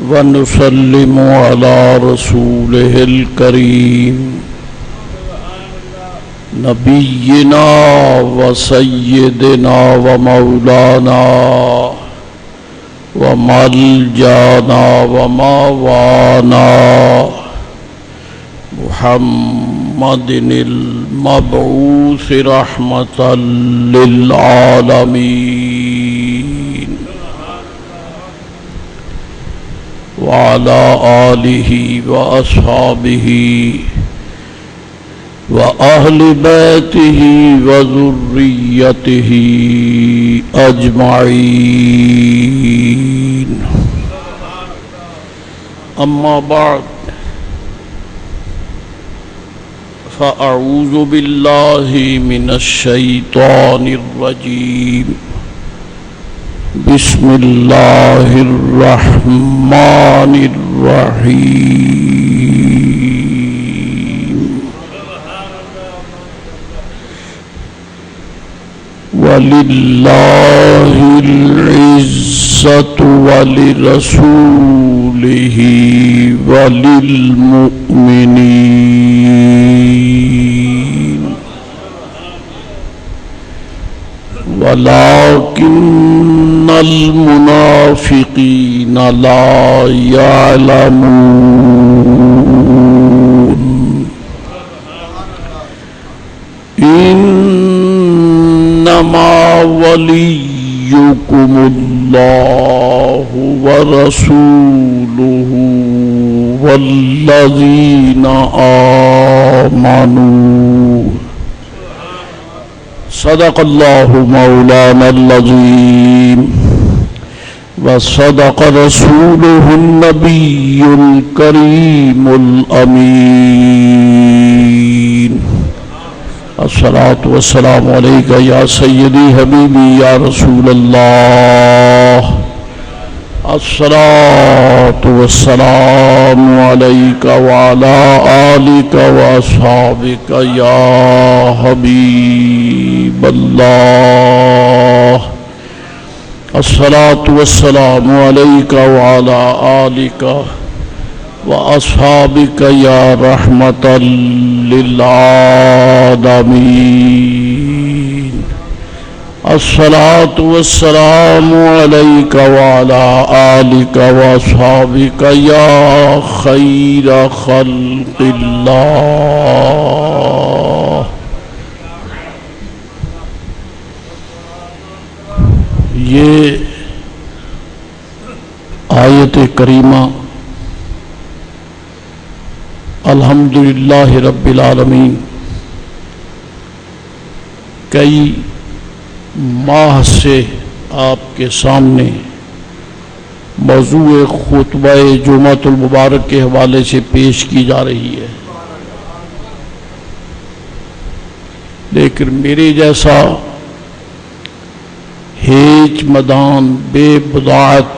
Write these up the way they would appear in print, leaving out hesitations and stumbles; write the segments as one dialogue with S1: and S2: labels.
S1: ونسلم على رسوله الكريم نبينا وسيدنا ومولانا وملجانا وماوانا محمد المبعوث رحمة للعالمين وعلى آله وأصحابه وأهل بيته وذريته أجمعين أما بعد فأعوذ بالله من الشيطان الرجيم بسم الله الرحمن الرحيم ولله العزة ولرسوله وللمؤمنين ولكن المنافقين لا يعلمون إنما وليكم الله ورسوله والذين آمنوا صدق الله مولانا العظيم وصدق رسوله النبي الكريم الأمين الصلاة والسلام عليك يا سيدي حبيبي يا رسول الله الصلاة والسلام عليك وعلى آلك وأصحابك يا حبيب الله الصلاة والسلام عليك وعلى آلك وأصحابك يا رحمة للعالمين الصلاة والسلام عليك وعلى آلك وأصحابك يا خير خلق الله. یہ آیت کریمہ الحمدللہ رب العالمین کئی ماہ سے آپ کے سامنے موضوع خطبہ جمعۃ المبارک کے حوالے سے پیش کی جا رہی ہے، لیکن میرے جیسا ہیچ مدان بے بضاعت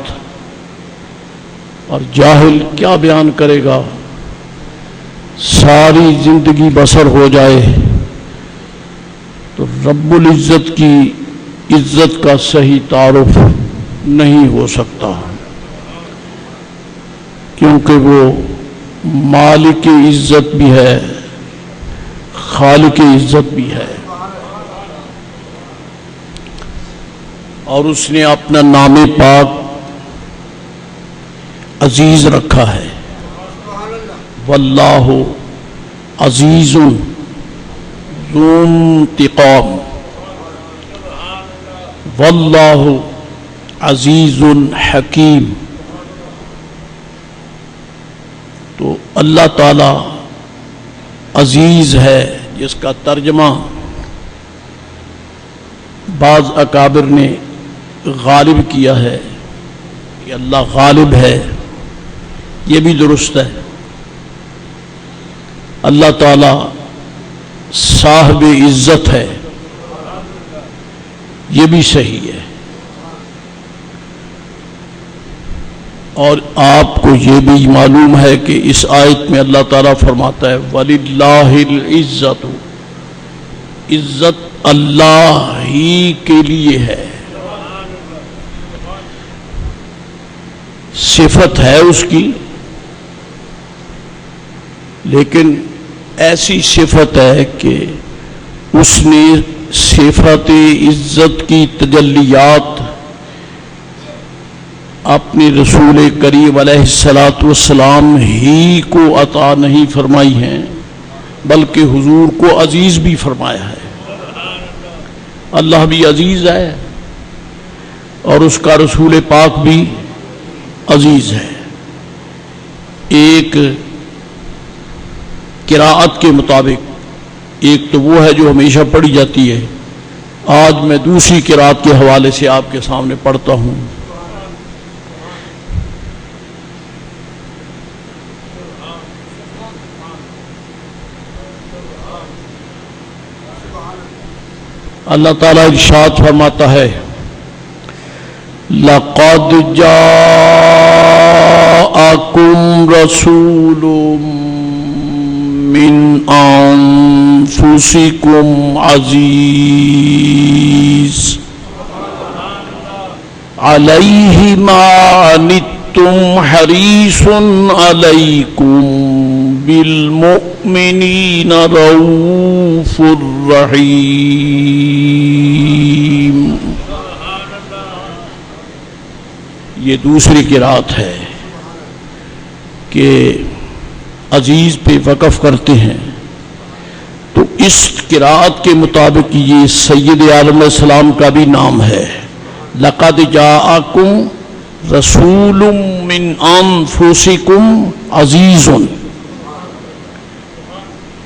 S1: اور جاہل کیا بیان کرے گا؟ ساری زندگی بسر ہو جائے تو رب العزت کی عزت کا صحیح تعارف نہیں ہو سکتا، کیونکہ وہ مالک عزت بھی ہے، خالق عزت بھی ہے، اور اس نے اپنا نام پاک عزیز رکھا ہے۔ واللہ عزیز ذو انتقام، واللہ عزیز حکیم۔ تو اللہ تعالی عزیز ہے، جس کا ترجمہ بعض اکابر نے غالب کیا ہے کہ اللہ غالب ہے، یہ بھی درست ہے۔ اللہ تعالی صاحب عزت ہے، یہ بھی صحیح ہے۔ اور آپ کو یہ بھی معلوم ہے کہ اس آیت میں اللہ تعالیٰ فرماتا ہے وَلِلَّهِ الْعِزَّةُ، عزت اللہ ہی کے لیے ہے۔ صفت ہے اس کی، لیکن ایسی صفت ہے کہ اس نے صفت عزت کی تجلیات اپنے رسول کریم علیہ الصلوۃ والسلام ہی کو عطا نہیں فرمائی ہیں، بلکہ حضور کو عزیز بھی فرمایا ہے۔ اللہ بھی عزیز ہے اور اس کا رسول پاک بھی عزیز ہے۔ ایک قراءت کے مطابق، ایک تو وہ ہے جو ہمیشہ پڑھی جاتی ہے، آج میں دوسری قراءت کے حوالے سے آپ کے سامنے پڑھتا ہوں۔ اللہ تعالیٰ ارشاد فرماتا ہے لَقَدْ جَاءَكُمْ رَسُولٌ مِّنْ أَنفُسِكُمْ عَزِيزٌ عَلَيْهِ مَا عَنِتُّمْ حَرِيصٌ عَلَيْكُمْ بِالْمُؤْمِنِينَ رَءُوفٌ رحیم۔ یہ دوسری قراءت ہے کہ عزیز پہ وقف کرتے ہیں، تو اس قراءت کے مطابق یہ سید عالم علیہ السلام کا بھی نام ہے۔ لَقَدْ جَاءَكُمْ رَسُولٌ مِّنْ أَنفُسِكُمْ عَزِيزٌ،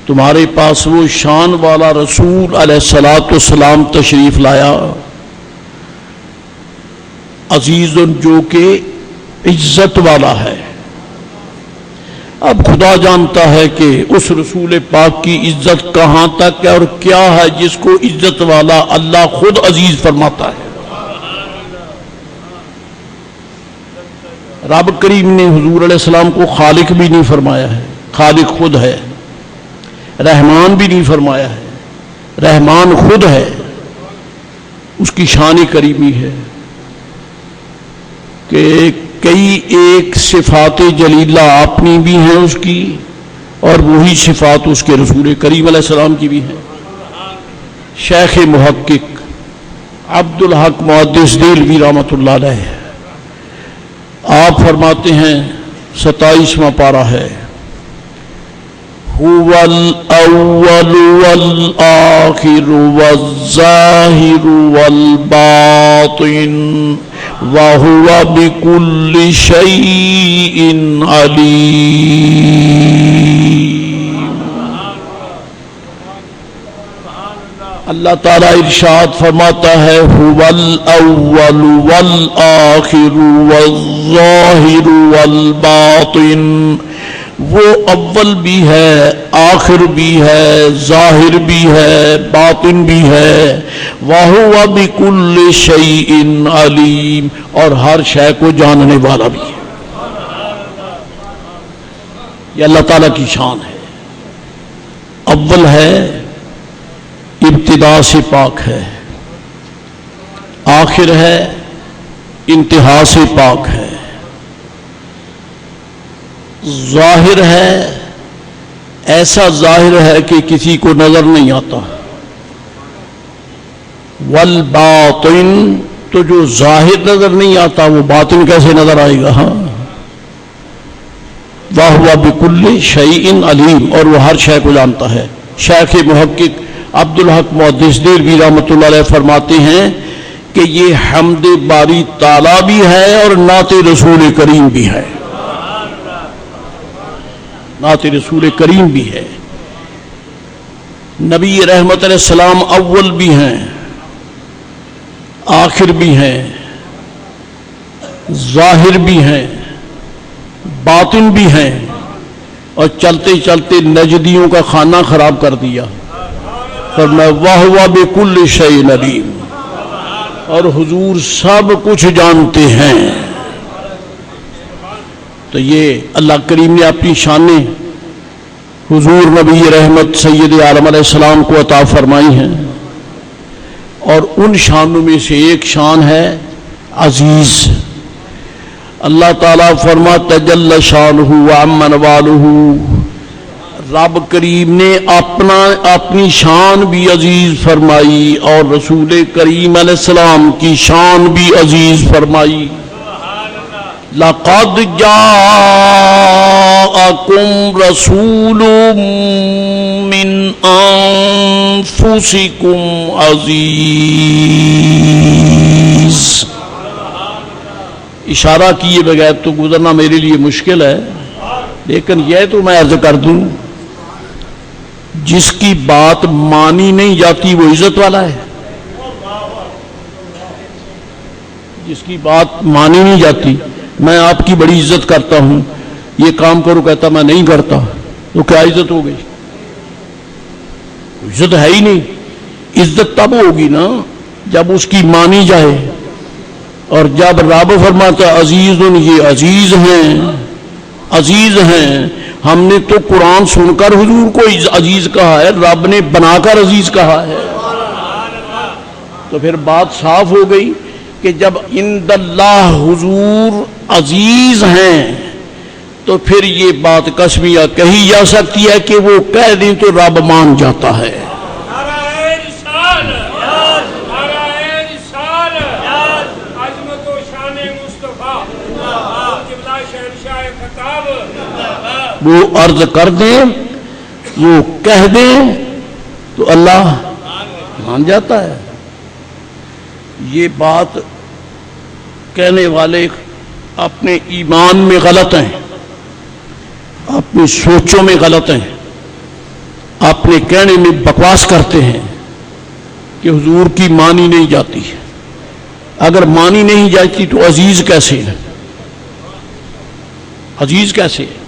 S1: تمہارے پاس وہ شان والا رسول علیہ الصلوۃ والسلام تشریف لایا، عزیز جو کہ عزت والا ہے۔ اب خدا جانتا ہے کہ اس رسول پاک کی عزت کہاں تک ہے اور کیا ہے جس کو عزت والا اللہ خود عزیز فرماتا ہے۔ رب کریم نے حضور علیہ السلام کو خالق بھی نہیں فرمایا ہے، خالق خود ہے۔ رحمان بھی نہیں فرمایا ہے، رحمان خود ہے۔ اس کی شان کریمی ہے کہ کئی ایک صفات جلیلہ اپنی بھی ہیں اس کی، اور وہی صفات اس کے رسول کریم علیہ السلام کی بھی ہیں۔ شیخ محقق عبد الحق محدث دہلوی رحمۃ اللہ علیہ آپ فرماتے ہیں، 27واں پارہ ہے، هو الأول والآخر والظاهر والباطن وهو بكل شيء عليم۔ اللہ تعالیٰ ارشاد فرماتا ہے هو الأول والآخر والظاهر والباطن، وہ اول بھی ہے، آخر بھی ہے، ظاہر بھی ہے، باطن بھی ہے، وَهُوَ بِكُلِّ شَيْءٍ عَلِيمٌ، اور ہر شے کو جاننے والا بھی ہے۔ یہ اللہ تعالیٰ کی شان ہے۔ اول ہے، ابتدا سے پاک ہے، آخر ہے، انتہا سے پاک ہے، ظاہر ہے، ایسا ظاہر ہے کہ کسی کو نظر نہیں آتا، والباطن، تو جو ظاہر نظر نہیں آتا وہ باطن کیسے نظر آئے گا؟ ہاں، وَهُوَ بِكُلِّ شَيْءٍ عَلِيمٌ، اور وہ ہر شے کو جانتا ہے۔ شیخ محقق عبد الحق محدث دہلوی رحمۃ اللہ علیہ فرماتے ہیں کہ یہ حمد باری تعالیٰ بھی ہے اور نعت رسول کریم بھی ہے، نعت رسول کریم بھی ہے۔ نبی رحمت علیہ السلام اول بھی ہیں، آخر بھی ہیں، ظاہر بھی ہیں، باطن بھی ہیں، اور چلتے چلتے نجدیوں کا خانہ خراب کر دیا، فرمایا وَهُوَ بِكُلِّ شَيْءٍ عَلِيمٌ، اور حضور سب کچھ جانتے ہیں۔ تو یہ اللہ کریم نے اپنی شانیں حضور نبی رحمت سید عالم علیہ السلام کو عطا فرمائی ہیں، اور ان شانوں میں سے ایک شان ہے عزیز۔ اللہ تعالیٰ فرماتا جل شانہ وعم نوالہ، رب کریم نے اپنی شان بھی عزیز فرمائی اور رسول کریم علیہ السلام کی شان بھی عزیز فرمائی۔ لَقَدْ جَاءَكُمْ رَسُولٌ مِّنْ أَنفُسِكُمْ عزیز۔ اشارہ کیے بغیر تو گزرنا میرے لیے مشکل ہے، لیکن یہ تو میں عرض کر دوں، جس کی بات مانی نہیں جاتی وہ عزت والا ہے، جس کی بات مانی نہیں جاتی۔ میں آپ کی بڑی عزت کرتا ہوں، یہ کام کرو، کہتا میں نہیں کرتا، تو کیا عزت ہو گئی؟ عزت ہے ہی نہیں۔ عزت تب ہوگی نا جب اس کی مانی جائے، اور جب رب فرماتا عزیز، یہ عزیز ہیں، عزیز ہیں۔ ہم نے تو قرآن سن کر حضور کو عزیز کہا ہے، رب نے بنا کر عزیز کہا ہے، تو پھر بات صاف ہو گئی کہ جب عند اللہ حضور عزیز ہیں تو پھر یہ بات قسمیہ کہی جا سکتی ہے کہ وہ کہہ دیں تو رب مان جاتا ہے۔ وہ عرض کر دیں، وہ کہہ دیں تو اللہ مان جاتا ہے۔ یہ بات کہنے والے اپنے ایمان میں غلط ہیں، اپنی سوچوں میں غلط ہیں، اپنے کہنے میں بکواس کرتے ہیں کہ حضور کی مانی نہیں جاتی۔ اگر مانی نہیں جاتی تو عزیز کیسے ہے؟ عزیز کیسے ہے؟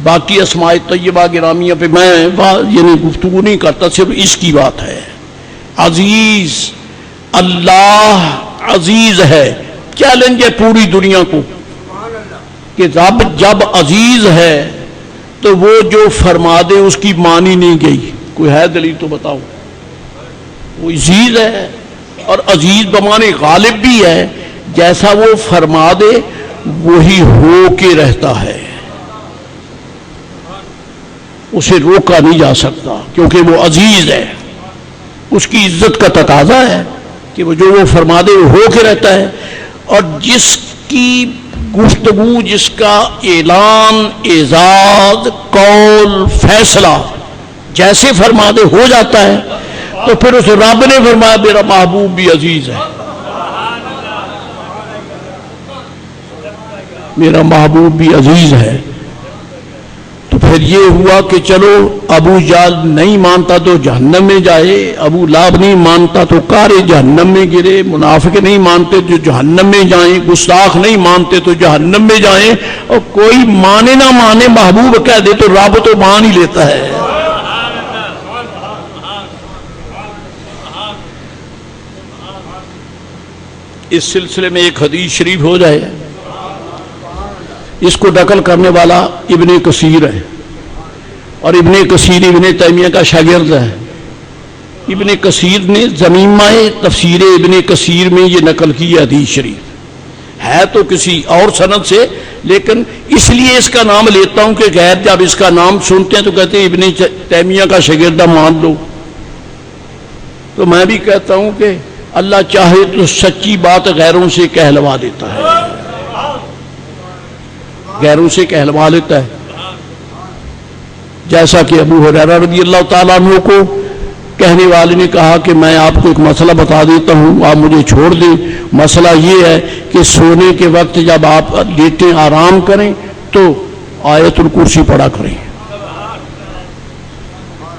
S1: باقی اسماء طیبہ گرامیہ پہ میں یعنی گفتگو نہیں کرتا، صرف اس کی بات ہے۔ عزیز، اللہ عزیز ہے۔ چیلنج ہے پوری دنیا کو کہ رب جب عزیز ہے تو وہ جو فرما دے اس کی مانی نہیں گئی، کوئی ہے دلیل تو بتاؤ۔ وہ عزیز ہے اور عزیز بمانے غالب بھی ہے، جیسا وہ فرما دے وہی ہو کے رہتا ہے، اسے روکا نہیں جا سکتا کیونکہ وہ عزیز ہے۔ اس کی عزت کا تقاضا ہے کہ وہ جو وہ فرما دے وہ ہو کے رہتا ہے، اور جس کی گفتگو، جس کا اعلان، اعزاز، قول، فیصلہ جیسے فرما دے ہو جاتا ہے، تو پھر اس رب نے فرمایا میرا محبوب بھی عزیز ہے، میرا محبوب بھی عزیز ہے۔ تو پھر یہ ہوا کہ چلو ابو جہل نہیں مانتا تو جہنم میں جائے، ابو لہب نہیں مانتا تو کارے جہنم میں گرے، منافق نہیں مانتے تو جہنم میں جائیں، گستاخ نہیں مانتے تو جہنم میں جائیں، اور کوئی مانے نہ مانے محبوب کہہ دے تو رب تو مان ہی لیتا ہے۔ اس سلسلے میں ایک حدیث شریف ہو جائے، اس کو نقل کرنے والا ابن کثیر ہے، اور ابن کثیر ابن تیمیہ کا شاگرد ہے۔ ابن کثیر نے ضمیمہ تفسیر ابن کثیر میں یہ نقل کی ہے حدیث شریف، ہے تو کسی اور سند سے، لیکن اس لیے اس کا نام لیتا ہوں کہ غیر جب اس کا نام سنتے ہیں تو کہتے ہیں ابن تیمیہ کا شاگردہ مان لو۔ تو میں بھی کہتا ہوں کہ اللہ چاہے تو سچی بات غیروں سے کہلوا دیتا ہے، غیروں سے کہلوا لیتا ہے، جیسا کہ ابو ہریرہ رضی اللہ تعالیٰ عنہ کو کہنے والے نے کہا کہ میں آپ کو ایک مسئلہ بتا دیتا ہوں، آپ مجھے چھوڑ دیں۔ مسئلہ یہ ہے کہ سونے کے وقت جب آپ لیٹیں آرام کریں تو آیت الکرسی پڑھا کریں،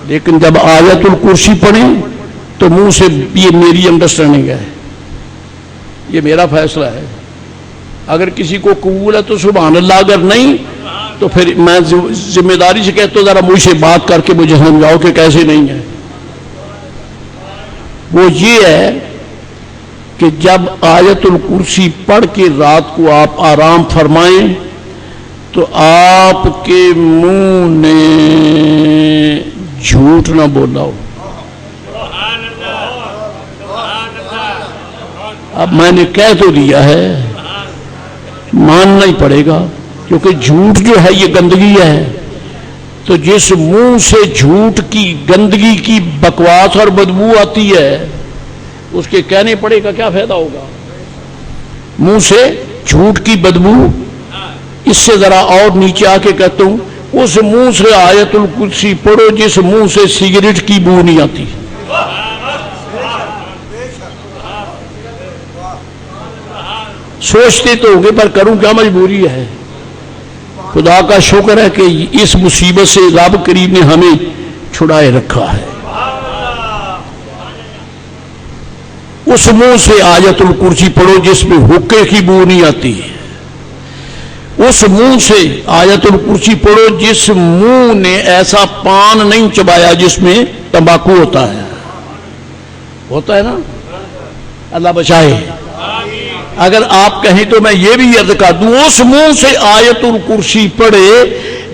S1: لیکن جب آیت الکرسی پڑھیں تو منہ سے، یہ میری انڈرسٹینڈنگ ہے، یہ میرا فیصلہ ہے، اگر کسی کو قبول ہے تو سبحان اللہ، اگر نہیں تو پھر میں ذمہ داری سے کہتا ہوں ذرا مجھ سے بات کر کے مجھے سمجھاؤ کہ کیسے نہیں ہے۔ وہ یہ ہے کہ جب آیت الکرسی پڑھ کے رات کو آپ آرام فرمائیں تو آپ کے منہ نے جھوٹ نہ بولا ہو۔ اب میں نے کہہ تو دیا ہے، ماننا ہی پڑے گا، کیونکہ جھوٹ جو ہے یہ گندگی ہے، تو جس منہ سے جھوٹ کی گندگی کی بکواس اور بدبو آتی ہے اس کے کہنے پڑے گا کیا فائدہ ہوگا؟ منہ سے جھوٹ کی بدبو، اس سے ذرا اور نیچے آ کے کہتا ہوں، اس منہ سے آیت الکرسی پڑھو جس منہ سے سگریٹ کی بو نہیں آتی۔ سوچتے تو ہوں گے پر کروں کیا، مجبوری ہے۔ خدا کا شکر ہے کہ اس مصیبت سے رب کریم نے ہمیں چھڑائے رکھا ہے۔ اس منہ سے آیت الکرسی پڑھو جس میں حقے کی بو نہیں آتی، اس منہ سے آیت الکرسی پڑھو جس منہ نے ایسا پان نہیں چبایا جس میں تمباکو ہوتا ہے نا، اللہ بچائے۔ اگر آپ کہیں تو میں یہ بھی عرض کر دوں، اس منہ سے آیت الکرسی پڑھے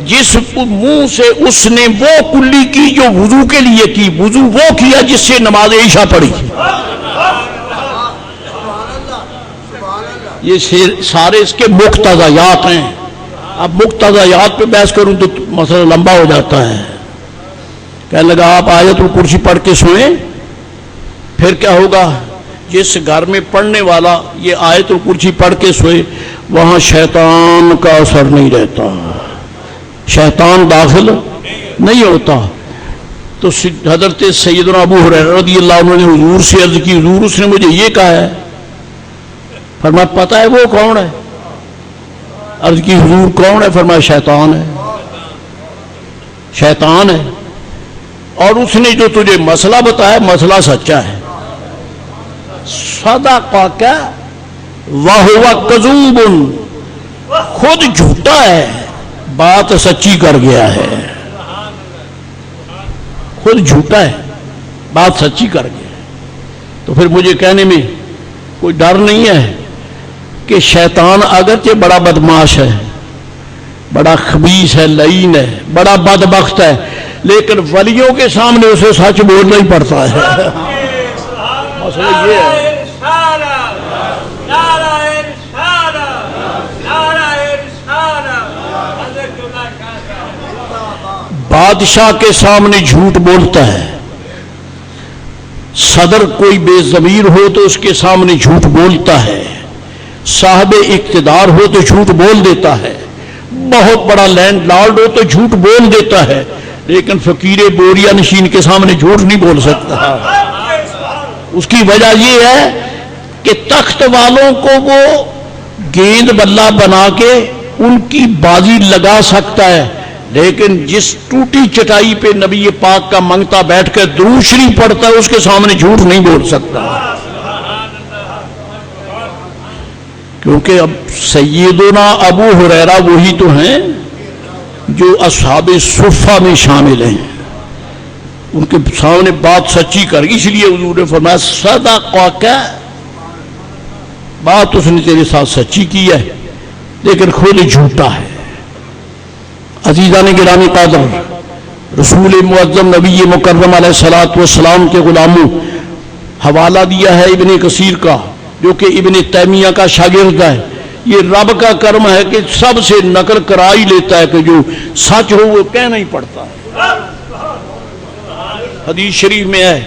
S1: جس منہ سے اس نے وہ کلی کی جو وضو کے لیے کی، وضو وہ کیا جس سے نماز عشاء پڑھی۔ یہ سارے اس کے مقتضیات ہیں۔ اب مقتضیات پہ بحث کروں تو مسئلہ لمبا ہو جاتا ہے۔ کہنے لگا آپ آیت الکرسی پڑھ کے سوئیں، پھر کیا ہوگا؟ جس گھر میں پڑھنے والا یہ آیت الکرسی پڑھ کے سوئے وہاں شیطان کا اثر نہیں رہتا، شیطان داخل نہیں ہوتا۔ تو حضرت سیدنا ابو ہریرہ رضی اللہ عنہ نے حضور سے عرض کی، حضور اس نے مجھے یہ کہا ہے۔ فرمایا پتہ ہے وہ کون ہے؟ عرض کی حضور کون ہے؟ فرمایا شیطان ہے، شیطان ہے، اور اس نے جو تجھے مسئلہ بتایا مسئلہ سچا ہے۔ صدقک وہو کذوب، خود جھوٹا ہے بات سچی کر گیا ہے، خود جھوٹا ہے بات سچی کر گیا ہے۔ تو پھر مجھے کہنے میں کوئی ڈر نہیں ہے کہ شیطان اگرچہ بڑا بدماش ہے، بڑا خبیث ہے، لعین ہے، بڑا بدبخت ہے، لیکن ولیوں کے سامنے اسے سچ بولنا ہی پڑتا ہے۔ مسئلہ یہ ہے۔ بادشاہ کے سامنے جھوٹ بولتا ہے، صدر کوئی بے ضمیر ہو تو اس کے سامنے جھوٹ بولتا ہے، صاحب اقتدار ہو تو جھوٹ بول دیتا ہے، بہت بڑا لینڈ لارڈ ہو تو جھوٹ بول دیتا ہے، لیکن فقیر بوریا نشین کے سامنے جھوٹ نہیں بول سکتا۔ اس کی وجہ یہ ہے کہ تخت والوں کو وہ گیند بلہ بنا کے ان کی بازی لگا سکتا ہے، لیکن جس ٹوٹی چٹائی پہ نبی پاک کا منگتا بیٹھ کر درود شریف پڑھتا ہے اس کے سامنے جھوٹ نہیں بول سکتا، کیونکہ اب سیدنا ابو ہریرہ وہی تو ہیں جو اصحاب صفہ میں شامل ہیں، ان کے سامنے بات سچی کر، اس لیے حضور نے فرمایا صدقک، بات اس نے تیرے ساتھ سچی کی ہے لیکن خود جھوٹا ہے۔ عزیزان گرامی قدر، رسول معظم نبی مکرم علیہ الصلوۃ والسلام کے غلاموں حوالہ دیا ہے ابن کثیر کا، جو کہ ابن تیمیہ کا شاگرد ہے۔ یہ رب کا کرم ہے کہ سب سے نقل کرا ہی لیتا ہے کہ جو سچ ہو وہ کہنا ہی پڑتا ہے۔ حدیث شریف میں ہے،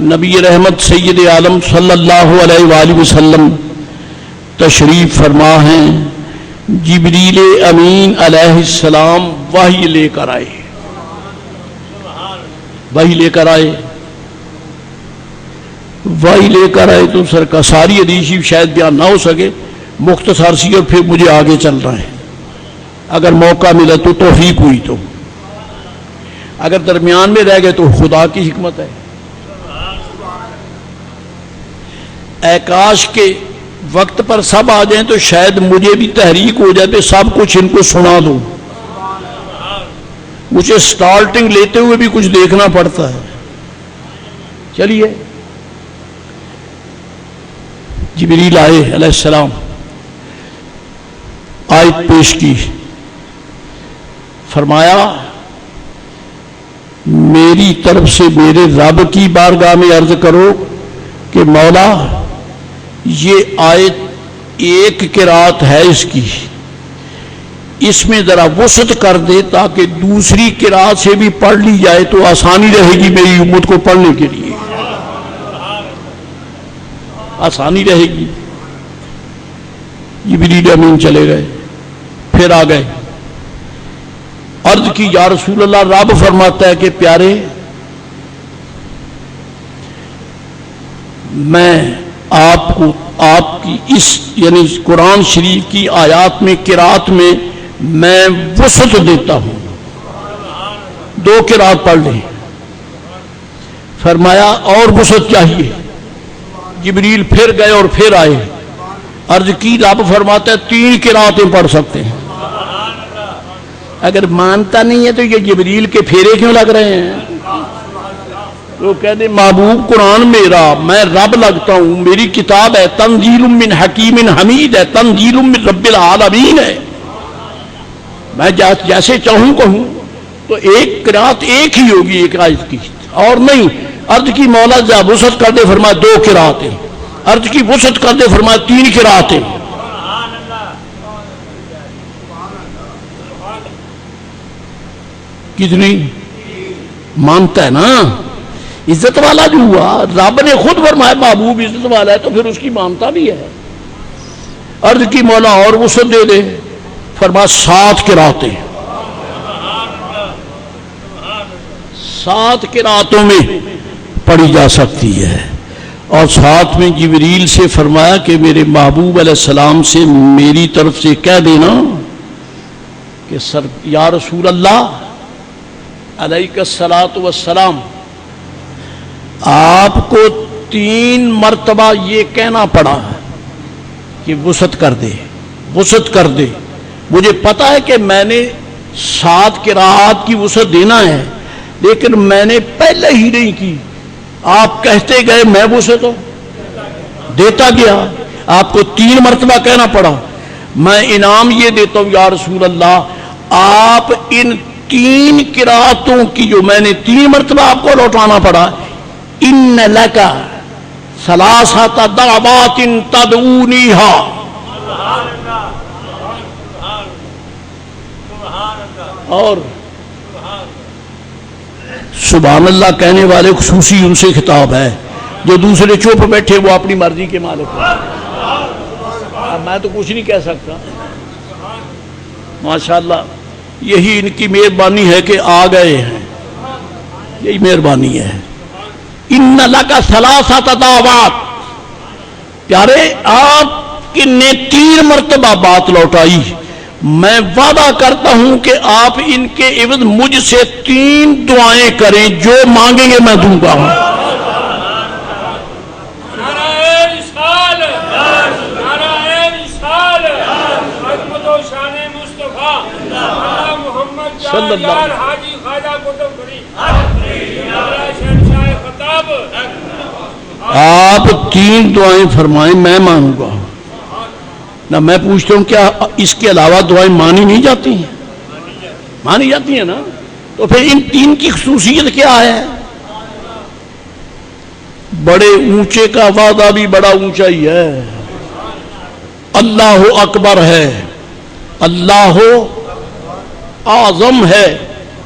S1: نبی رحمت سید عالم صلی اللہ علیہ وآلہ وسلم تشریف فرما ہیں، جبریل امین علیہ السلام وحی لے کر آئے، وحی لے کر آئے، وحی لے کر آئے تو سر کا ساری حدیث شاید بیان نہ ہو سکے، مختصر سی، اور پھر مجھے آگے چل رہا ہے، اگر موقع ملا تو توفیق ہوئی تو، اگر درمیان میں رہ گئے تو خدا کی حکمت ہے۔ اے کاش کے وقت پر سب آ جائیں تو شاید مجھے بھی تحریک ہو جاتے، سب کچھ ان کو سنا دوں، مجھے سٹارٹنگ لیتے ہوئے بھی کچھ دیکھنا پڑتا ہے۔ چلیے، جبریل آئے علیہ السلام، آیت پیش کی، فرمایا میری طرف سے میرے رب کی بارگاہ میں عرض کرو کہ مولا یہ آیت ایک قرات ہے اس کی، اس میں ذرا وسعت کر دے تاکہ دوسری قرات سے بھی پڑھ لی جائے تو آسانی رہے گی میری امت کو پڑھنے کے لیے، آسانی رہے گی۔ جبریل امین چلے گئے، پھر آ گئے، عرض کی یا رسول اللہ، رب فرماتا ہے کہ پیارے میں آپ کو آپ کی اس یعنی قرآن شریف کی آیات میں قرات میں میں وسعت دیتا ہوں، 2 قرات پڑھ لیں۔ فرمایا اور وسعت چاہیے، جبریل پھر گئے اور پھر آئے، عرض کی رب فرماتا ہے 3 قراتیں پڑھ سکتے ہیں۔ اگر مانتا نہیں ہے تو یہ جبریل کے پھیرے کیوں لگ رہے ہیں؟ وہ کہتے محبوب قرآن میرا، میں رب لگتا ہوں، میری کتاب ہے، تنزیل من حکیم حمید ہے، تنزیل من رب العالمین ہے، میں جیسے چاہوں کہوں تو ایک قرات ایک ہی ہوگی ایک آیت کی، اور نہیں۔ عرض کی مولا جا وسعت کر دے، فرمایا 2 قراتیں، عرض کی وسعت کر دے، فرمایا 3 قراتیں۔ کتنی مانتا ہے نا، عزت والا جو ہوا، رب نے خود فرمایا محبوب عزت والا ہے تو پھر اس کی مانتا بھی ہے۔ عرض کی مولا اور وسعت دے دے، فرمایا 7 قراتیں، 7 قراتوں میں پڑھی جا سکتی ہے۔ اور ساتھ میں جبریل سے فرمایا کہ میرے محبوب علیہ السلام سے میری طرف سے کہہ دینا کہ یا رسول اللہ علیہ الصلاۃ والسلام، آپ کو 3 مرتبہ یہ کہنا پڑا کہ وسعت کر دے، وسعت کر دے۔ مجھے پتا ہے کہ میں نے 7 قرات کی وسعت دینا ہے، لیکن میں نے پہلے ہی نہیں کی، آپ کہتے گئے میں وسعت دیتا گیا، آپ کو 3 مرتبہ کہنا پڑا۔ میں انعام یہ دیتا ہوں یا رسول اللہ، آپ ان 3 قراتوں کی جو میں نے 3 مرتبہ آپ کو لوٹانا پڑا، ان لکا ثلاثۃ دعوات تدعونیہا، اور سبحان اللہ کہنے والے خصوصی ان سے خطاب ہے، جو دوسرے چپ بیٹھے وہ اپنی مرضی کے مالک ہیں۔ میں تو کچھ نہیں کہہ سکتا، ماشاءاللہ یہی ان کی مہربانی ہے کہ آ گئے ہیں، یہی مہربانی ہے۔ ان لکا ثلاثۃ دعوات، پیارے آپ نے 3 مرتبہ بات لوٹائی، میں وعدہ کرتا ہوں کہ آپ ان کے عوض مجھ سے 3 دعائیں کریں، جو مانگیں گے میں دوں گا۔ صلی اللہ علیہ آپ 3 دعائیں فرمائیں، میں مانوں گا نہ۔ میں پوچھتا ہوں کیا اس کے علاوہ دعائیں مانی نہیں جاتی ہیں؟ مانی جاتی ہیں نا، تو پھر ان 3 کی خصوصیت کیا ہے؟ بڑے اونچے کا وعدہ بھی بڑا اونچا ہی ہے، اللہ اکبر ہے، اللہ اعظم ہے،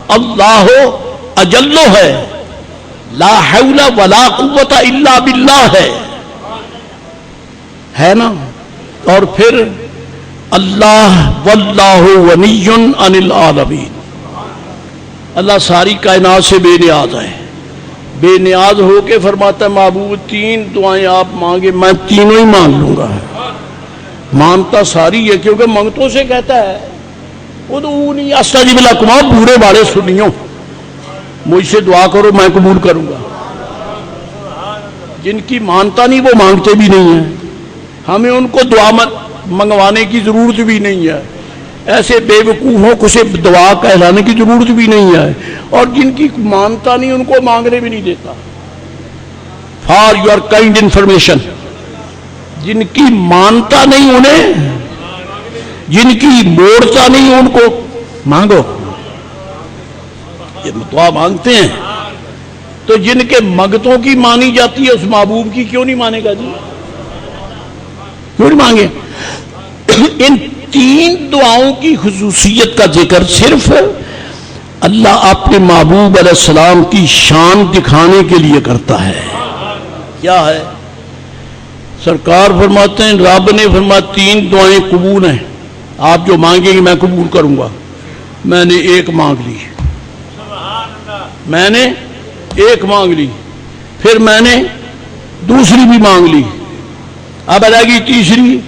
S1: اللہ اجل ہے، لا حول ولا قوت الا باللہ ہے نا۔ اور پھر اللہ واللہ غنی عن العالمین، اللہ ساری کائنات سے بے نیاز ہے، بے نیاز ہو کے فرماتا ہے محبوب 3 دعائیں آپ مانگے، میں تینوں ہی مانگ لوں گا۔ مانتا ساری ہے کیونکہ منگتوں سے کہتا ہے ادعونی استجب لکم، بورے بارے سنیوں، مجھ سے دعا کرو میں قبول کروں گا۔ جن کی مانتا نہیں وہ مانگتے بھی نہیں ہیں، ہمیں ان کو دعا منگوانے کی ضرورت بھی نہیں ہے، ایسے بے وقوفوں کو سے دعا کہلانے کی ضرورت بھی نہیں ہے، اور جن کی مانتا نہیں ان کو مانگنے بھی نہیں دیتا۔ فار یور کائنڈ انفارمیشن، جن کی مانتا نہیں انہیں، جن کی موڑتا نہیں ان کو مانگو۔ یہ دعا مانگتے ہیں تو جن کے منگتوں کی مانی جاتی ہے اس محبوب کی کیوں نہیں مانے گا جی؟ کیوں نہیں مانگے؟ ان تین دعاؤں کی خصوصیت کا ذکر صرف اللہ اپنے محبوب علیہ السلام کی شان دکھانے کے لیے کرتا ہے. کیا ہے؟ سرکار فرماتے ہیں رب نے فرمایا تین دعائیں قبول ہیں، آپ جو مانگیں گے میں قبول کروں گا. میں نے ایک مانگ لی، میں نے ایک مانگ لی، پھر میں نے دوسری بھی مانگ لی، اب رہ گئی تیسری.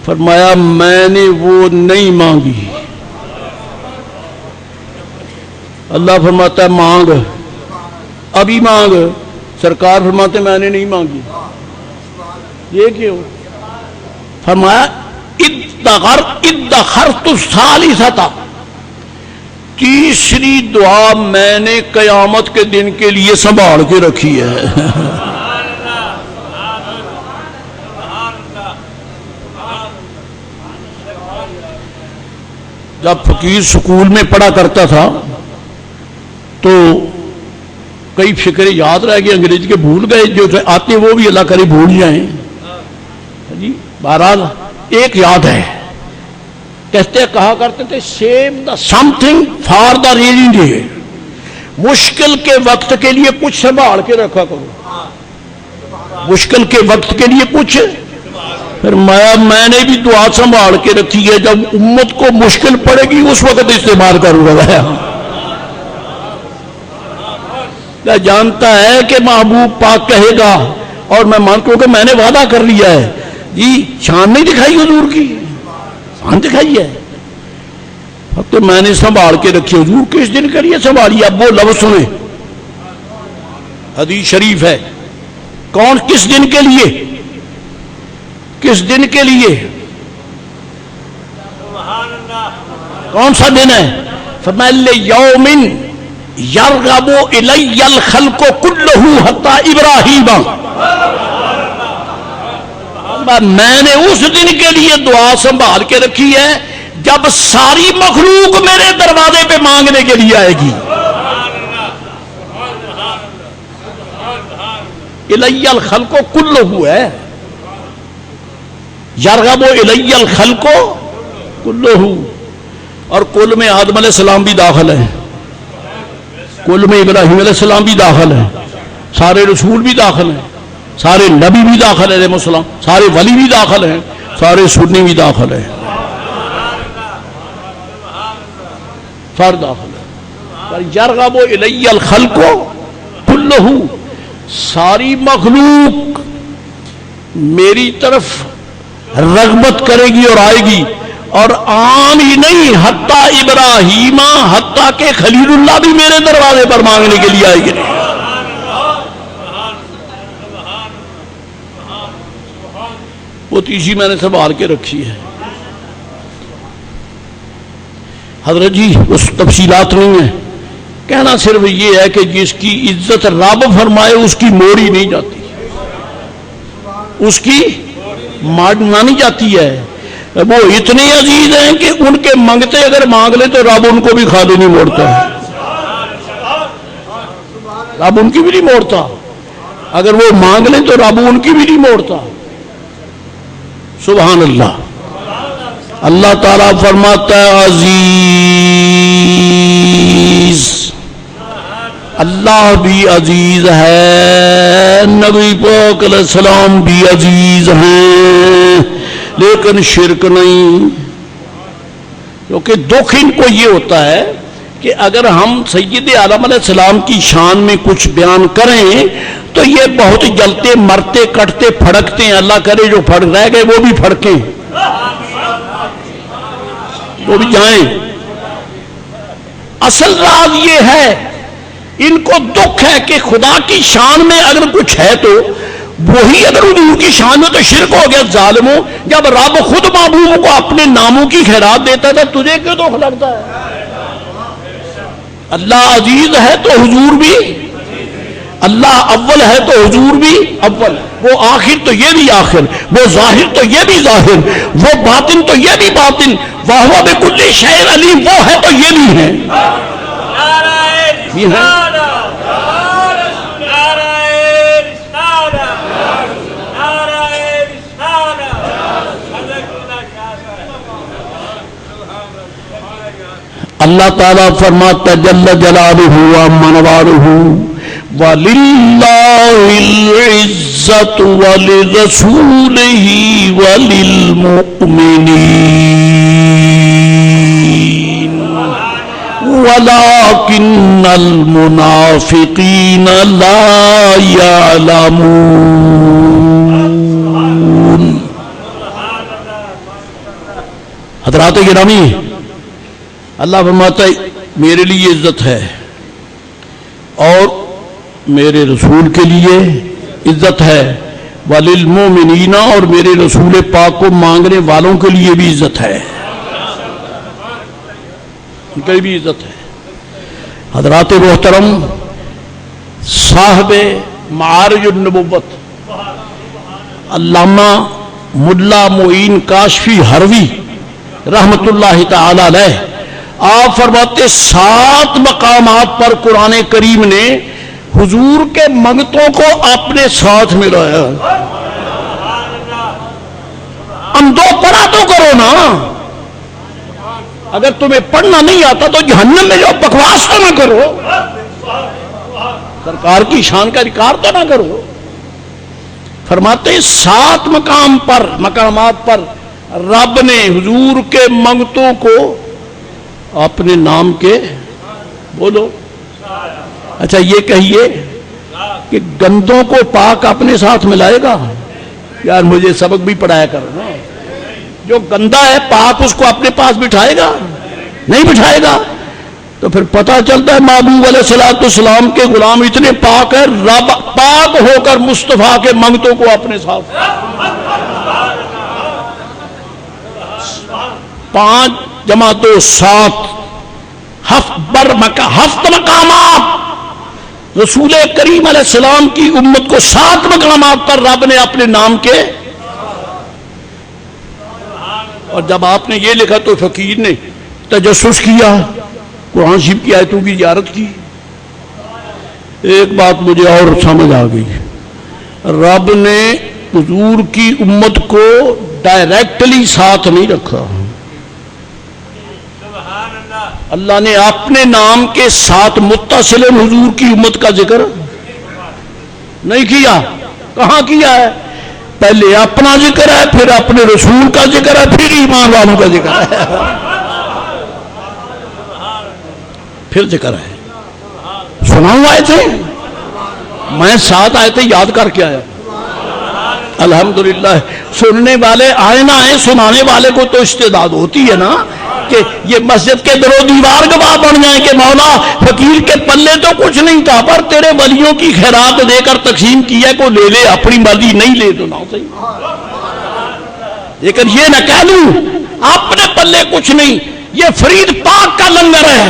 S1: فرمایا میں نے وہ نہیں مانگی. اللہ فرماتا ہے مانگ، ابھی مانگ. سرکار فرماتے میں نے نہیں مانگی. یہ کیوں؟ فرمایا ادخرت الثالثۃ، تیسری دعا میں نے قیامت کے دن کے لیے سنبھال کے رکھی ہے. جب فقیر سکول میں پڑھا کرتا تھا تو کئی فکریں یاد رہ گئے، انگریزی کے بھول گئے، جو آتے وہ بھی اللہ کرے بھول جائیں. جی بہرحال ایک یاد ہے، کہا کرتے تھے save the some thing for the ریزی ڈے، مشکل کے وقت کے لیے کچھ سنبھال کے رکھا کرو، مشکل کے وقت کے لیے کچھ. پھر میں نے بھی دعا سنبھال کے رکھی ہے، جب امت کو مشکل پڑے گی اس وقت استعمال کروں گا. جانتا ہے کہ محبوب پاک کہے گا اور میں مانتا ہوں کہ میں نے وعدہ کر لیا ہے. جی شان نہیں دکھائی حضور کی، شان دکھائی ہے، تو میں نے سنبھال کے رکھی. حضور کس دن کے لیے سنبھالی؟ اب وہ لفظ سنیں، حدیث شریف ہے. کون کس دن کے لیے؟ کس دن کے لیے؟ کون سا دن ہے؟ فرمایا یوم یرغب الی الخلق کلہ حتی ابراہیم. میں نے اس دن کے لیے دعا سنبھال کے رکھی ہے جب ساری مخلوق میرے دروازے پہ مانگنے کے لیے آئے گی. الی الخلق کلہ ہے، یرغب الی الخلق کلہ، اور کل میں آدم علیہ السلام بھی داخل ہے، کل میں ابراہیم علیہ السلام بھی داخل ہے، سارے رسول بھی داخل ہیں، سارے نبی بھی داخل علیہ السلام، سارے ولی بھی داخل ہیں، سارے سنی بھی داخل ہیں، سارے داخل ہیں. یرغب الی الخلق کلہ، ساری مخلوق میری طرف رغبت کرے گی اور آئے گی. اور عام ہی نہیں، حتی ابراہیم، حتی کہ خلیل اللہ بھی میرے دروازے پر مانگنے کے لیے آئے گی. وہ تیسری میں نے سنبھال کے رکھی ہے. حضرت جی اس تفصیلات نہیں ہیں، کہنا صرف یہ ہے کہ جس کی عزت رب فرمائے اس کی موڑی نہیں جاتی، اس کی مانی جاتی ہے. وہ اتنے عزیز ہیں کہ ان کے منگتے اگر مانگ لیں تو رب ان کو بھی خالی نہیں موڑتا ہے، رب ان کی بھی نہیں موڑتا. اگر وہ مانگ لیں تو رب ان کی بھی نہیں موڑتا. سبحان اللہ. اللہ تعالیٰ فرماتا ہے عزیز، اللہ بھی عزیز ہے، نبی پاک علیہ السلام بھی عزیز ہیں، لیکن شرک نہیں. کیونکہ دکھ ان کو یہ ہوتا ہے کہ اگر ہم سید عالم علیہ السلام کی شان میں کچھ بیان کریں تو یہ بہت جلتے مرتے کٹتے پھڑکتے ہیں. اللہ کرے جو پھڑ رہ گئے وہ بھی پھڑکیں، وہ بھی جائیں. اصل راز یہ ہے، ان کو دکھ ہے کہ خدا کی شان میں اگر کچھ ہے تو وہی اگر حضور کی شان میں تو شرک ہو گیا. ظالموں، جب رب خود محبوب کو اپنے ناموں کی خیرات دیتا تھا تجھے کیوں دکھ لگتا ہے؟ اللہ عزیز ہے تو حضور بھی، اللہ اول ہے تو حضور بھی اول، وہ آخر تو یہ بھی آخر، وہ ظاہر تو یہ بھی ظاہر، وہ باطن تو یہ بھی باطن، وَهُوَ بِكُلِّ شَيْءٍ عَلِيمٌ، وہ ہے تو یہ بھی ہے. یہ ہے. اللہ تعالیٰ فرماتا جل جلالہ و منوارہ وَلِلَّهِ الْعِزَّةُ وَلِرَسُولِهِ وَلِلْمُؤْمِنِينَ وَلَكِنَّ الْمُنَافِقِينَ لَا يَعْلَمُونَ۔ حضرات گرامی، اللہ فرماتا ہے میرے لیے عزت ہے اور میرے رسول کے لیے عزت ہے، وَلِلْمُؤْمِنِينَ اور میرے رسول پاک کو مانگنے والوں کے لیے بھی عزت ہے، ان کے لیے بھی عزت ہے۔ حضرات محترم، صاحب معارج النبوت علامہ ملا معین کاشفی ہروی رحمت اللہ تعالی علیہ، آپ فرماتے 7 مقامات پر قرآن کریم نے حضور کے منگتوں کو اپنے ساتھ ملایا۔ ہم 2 پڑھا تو کرو نا، اگر تمہیں پڑھنا نہیں آتا تو جہنم میں جو بکواس تو نہ کرو، سرکار کی شان کا انکار تو نہ کرو۔ فرماتے 7 مقامات پر رب نے حضور کے منگتوں کو اپنے نام کے بولو، اچھا یہ کہیے کہ گندوں کو پاک اپنے ساتھ ملائے گا؟ یار مجھے سبق بھی پڑھایا کرو نا، جو گندا ہے پاک اس کو اپنے پاس بٹھائے گا؟ نہیں بٹھائے گا۔ تو پھر پتہ چلتا ہے محبوب علیہ الصلوۃ والسلام کے غلام اتنے پاک ہے، رب پاک ہو کر مصطفیٰ کے منگتوں کو اپنے ساتھ 5 جمع 2 7 7 مقامات رسول کریم علیہ السلام کی امت کو 7 مقامات پر رب نے اپنے نام کے، اور جب آپ نے یہ لکھا تو فقیر نے تجسس کیا، قرآن شریف کی آیتوں کی زیارت کی۔ ایک بات مجھے اور سمجھ آ گئی، رب نے حضور کی امت کو ڈائریکٹلی ساتھ نہیں رکھا، اللہ نے اپنے نام کے ساتھ متصل حضور کی امت کا ذکر نہیں کیا۔ کہاں کیا ہے؟ پہلے اپنا ذکر ہے، پھر اپنے رسول کا ذکر ہے، پھر ایمان والوں کا ذکر ہے، پھر ذکر ہے۔ سناؤں آئے تھے میں 7 آیتیں یاد کر کے آیا، الحمدللہ۔ سننے والے آئے نہ آئے، سنانے والے کو تو استعداد ہوتی ہے نا کہ یہ مسجد کے در و دیوار گواہ بن جائیں کہ مولا فقیر کے پلے تو کچھ نہیں تھا پر تیرے ولیوں کی خیرات دے کر تقسیم کی ہے، کوئی لے لے، اپنی مرضی نہیں لے تو نہ صحیح، لیکن یہ نہ کہہ لوں اپنے پلے کچھ نہیں۔ یہ فرید پاک کا لنگر ہے،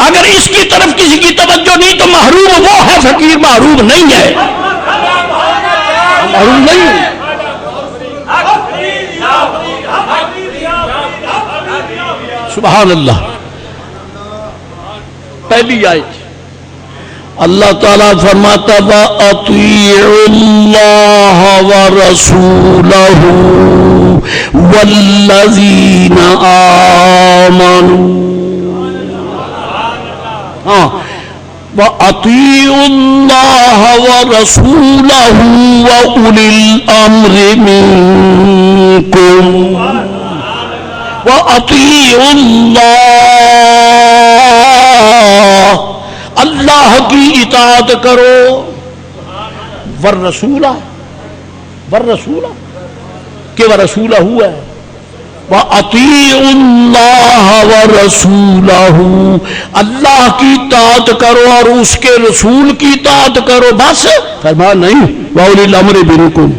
S1: اگر اس کی طرف کسی کی توجہ نہیں تو محروم وہ ہے، فقیر محروم نہیں ہے، محروم نہیں۔ سبحان اللہ۔ پہلی آیت اللہ تعالیٰ فرماتا وَأَطِيعُوا اللَّهَ وَرَسُولَهُ وَالَّذِينَ آمَنُوا، وَأَطِيعُوا اللَّهَ وَرَسُولَهُ وَأُولِي الْأَمْرِ مِنكُمْ وَأَطِيعُوا اللَّهَ، اللہ کی اطاعت کرو، والرسولہ کہ ورسولہ ہے، وَأَطِيعُوا اللَّهَ وَرَسُولَهُ، اللہ کی اطاعت کرو اور اس کے رسول کی اطاعت کرو، بس فرمایا نہیں وَأُولِي الْأَمْرِ مِنكُمْ،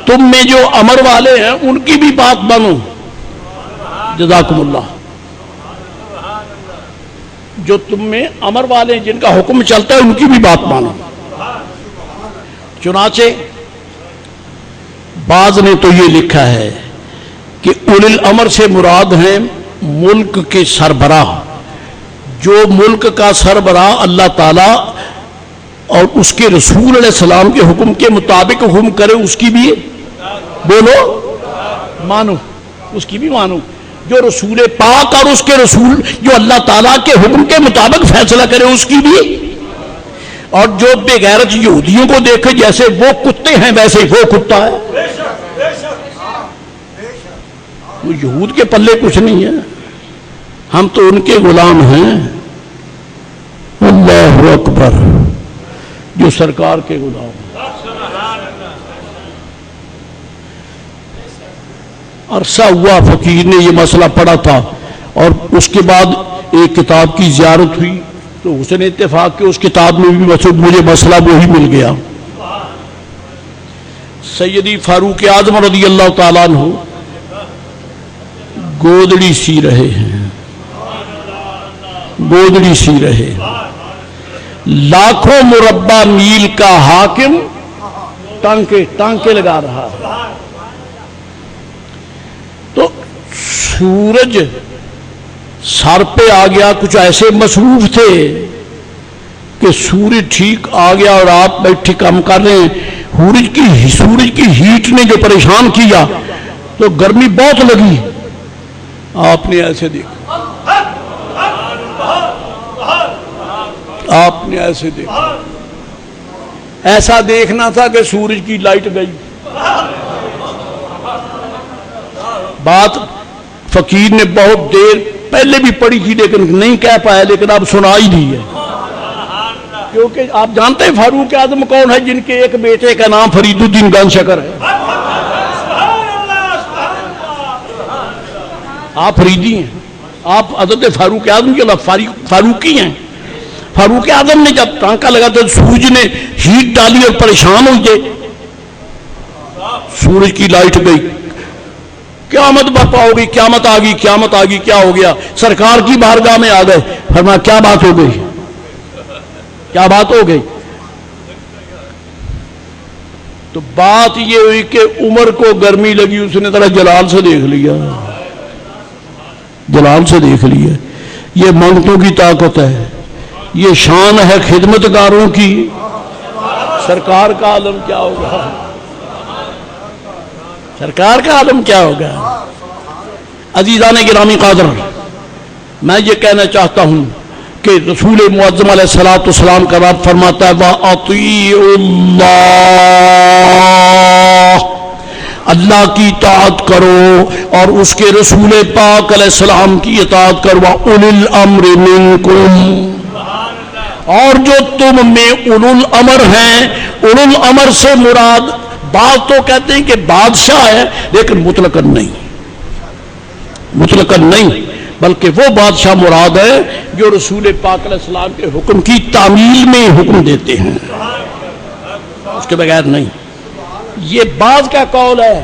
S1: تم میں جو امر والے ہیں ان کی بھی بات بنو، جزاکم اللہ، جو تم میں امر والے جن کا حکم چلتا ہے ان کی بھی بات مانو۔ چنانچہ بعض نے تو یہ لکھا ہے کہ اولی الامر سے مراد ہیں ملک کے سربراہ، جو ملک کا سربراہ اللہ تعالیٰ اور اس کے رسول علیہ السلام کے حکم کے مطابق حکم کرے اس کی بھی بولو مانو، اس کی بھی مانو۔ جو رسول پاک اور اس کے رسول جو اللہ تعالیٰ کے حکم کے مطابق فیصلہ کرے اس کی بھی، اور جو بے غیرت یہودیوں کو دیکھے جیسے وہ کتے ہیں ویسے ہی وہ کتا ہے. وہ یہود کے پلے کچھ نہیں ہے، ہم تو ان کے غلام ہیں. اللہ اکبر، جو سرکار کے غلام ہیں. عرصہ ہوا فقیر نے یہ مسئلہ پڑھا تھا، اور اس کے بعد ایک کتاب کی زیارت ہوئی تو اس نے اتفاق کہ اس کتاب میں بھی مجھے مسئلہ وہی مل گیا. سیدی فاروق اعظم رضی اللہ تعالیٰ عنہ گودڑی سی رہے ہیں، گودڑی سی رہے، لاکھوں مربع میل کا حاکم ٹانکے لگا رہا ہے. تو سورج سر پہ آ گیا، کچھ ایسے مصروف تھے کہ سورج ٹھیک آ گیا اور آپ بیٹھے کام کر رہے ہیں. سورج کی ہیٹ نے جو پریشان کیا تو گرمی بہت لگی. آپ نے ایسے دیکھا، آپ نے ایسے دیکھا، ایسا دیکھنا تھا کہ سورج کی لائٹ گئی. بات فقیر نے بہت دیر پہلے بھی پڑھی تھی لیکن نہیں کہہ پایا، لیکن اب سنائی دی ہے. کیونکہ آپ جانتے ہیں فاروق اعظم کون ہے؟ جن کے ایک بیٹے کا نام فرید الدین گن شکر ہے. آپ فریدی ہیں، آپ حضرت فاروق اعظم کے فاروقی ہیں. فاروق اعظم نے جب ٹانکا لگا تو سورج نے ہیٹ ڈالی اور پریشان ہو گئے. سورج کی لائٹ گئی، قیامت برپا ہو گئی، قیامت آ گئی، قیامت آ گئی. کیا ہو گیا؟ سرکار کی بارگاہ میں آ گئے. فرمایا کیا بات ہو گئی، کیا بات ہو گئی؟ تو بات یہ ہوئی کہ عمر کو گرمی لگی، اس نے ذرا جلال سے دیکھ لیا، جلال سے دیکھ لیا. یہ منگتوں کی طاقت ہے، یہ شان ہے خدمتگاروں کی. سرکار کا عالم کیا ہوگا، سرکار کا عالم کیا ہوگا. عزیزان گرامی قادر، میں یہ کہنا چاہتا ہوں کہ رسول معظم علیہ الصلوۃ والسلام کا رب فرماتا ہے وَأَطِيعُوا اللَّهَ، اللہ کی اطاعت کرو اور اس کے رسول پاک علیہ السلام کی اطاعت کرو. وَأُولِي الْأَمْرِ مِنْكُمْ، اور جو تم میں اولو الامر ہیں. اولو الامر سے مراد بعض تو کہتے ہیں کہ بادشاہ ہے، لیکن مطلقاً نہیں، مطلقاً نہیں، بلکہ وہ بادشاہ مراد ہے جو رسول پاک علیہ السلام کے حکم کی تعمیل میں حکم دیتے ہیں، اس کے بغیر نہیں. یہ بعض کا قول ہے.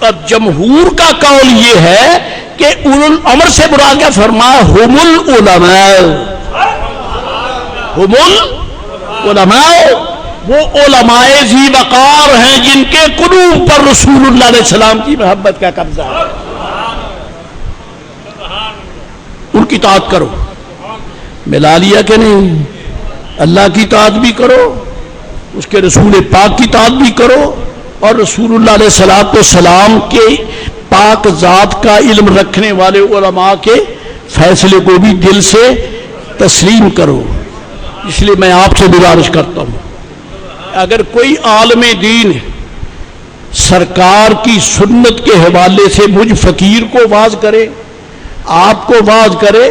S1: اب جمہور کا قول یہ ہے کہ اولو الامر سے مراد کیا؟ فرمایا ہم العلماء، ہم العلماء، وہ علماء ذی وقار ہیں جن کے قلوب پر رسول اللہ علیہ السلام کی محبت کا قبضہ ہے. ان کی اطاعت کرو. ملا لیا کہ نہیں؟ اللہ کی اطاعت بھی کرو، اس کے رسول پاک کی اطاعت بھی کرو، اور رسول اللہ علیہ السلام کے پاک ذات کا علم رکھنے والے علماء کے فیصلے کو بھی دل سے تسلیم کرو. اس لیے میں آپ سے گزارش کرتا ہوں، اگر کوئی عالم دین سرکار کی سنت کے حوالے سے مجھ فقیر کو واعظ کرے، آپ کو واعظ کرے،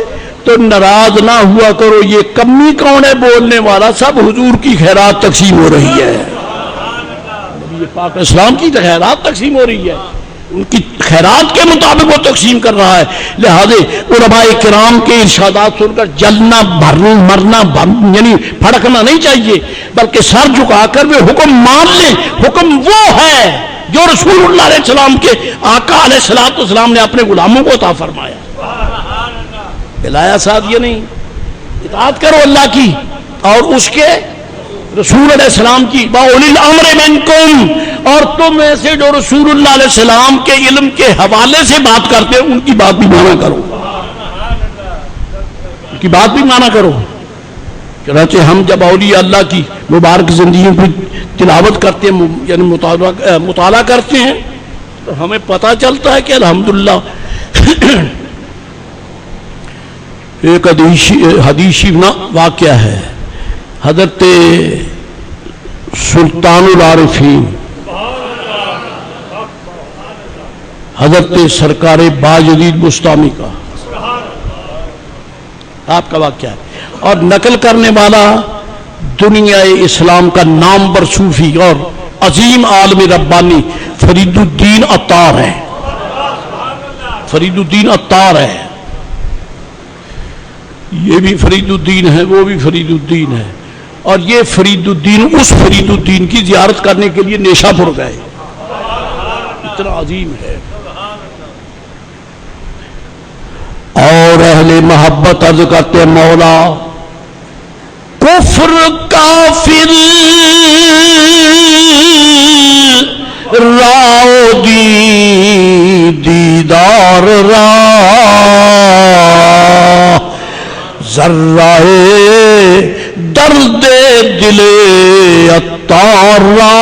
S1: تو ناراض نہ ہوا کرو. یہ کمی کون ہے بولنے والا؟ سب حضور کی خیرات تقسیم ہو رہی ہے، نبی پاک اسلام کی خیرات تقسیم ہو رہی ہے، ان کی خیرات کے مطابق وہ تقسیم کر رہا ہے. لہذا علماء کرام کے ارشادات سن کر جلنا مرنا یعنی پھڑکنا نہیں چاہیے، بلکہ سر جھکا کر وہ حکم مان لیں. حکم وہ ہے جو رسول اللہ علیہ السلام کے آقا علیہ الصلوۃ والسلام نے اپنے غلاموں کو عطا فرمایا. بلایا ساتھ یہ نہیں، اطاعت کرو اللہ کی اور اس کے رسول علیہ السلام کی. وَأُولِي الْأَمْرِ مِنْكُمْ، اور تم ایسے جو رسول اللہ علیہ السلام کے علم کے حوالے سے بات کرتے ہیں ان کی بات بھی مانا کرو، ان کی بات بھی مانا کرو. چنانچہ ہم جب اولیاء اللہ کی مبارک زندگیوں کی تلاوت کرتے ہیں، یعنی مطالعہ کرتے ہیں، تو ہمیں پتہ چلتا ہے کہ الحمدللہ ایک حدیثی واقعہ ہے، حضرت سلطان العارفین حضرت سرکار باجدید بسطامی کا آپ کا واقعہ ہے، اور نقل کرنے والا دنیا اسلام کا نامور صوفی اور عظیم عالم ربانی فرید الدین عطار ہے۔ فرید الدین عطار ہے، یہ بھی فرید الدین ہے، وہ بھی فرید الدین ہے، اور یہ فرید الدین اس فرید الدین کی زیارت کرنے کے لیے نیشا پور گئے، اتنا عظیم ہے۔ اور اہل محبت عرض کرتے ہیں مولا کفر کافر راو دی دیدار را ذرہ درد دل عطار را۔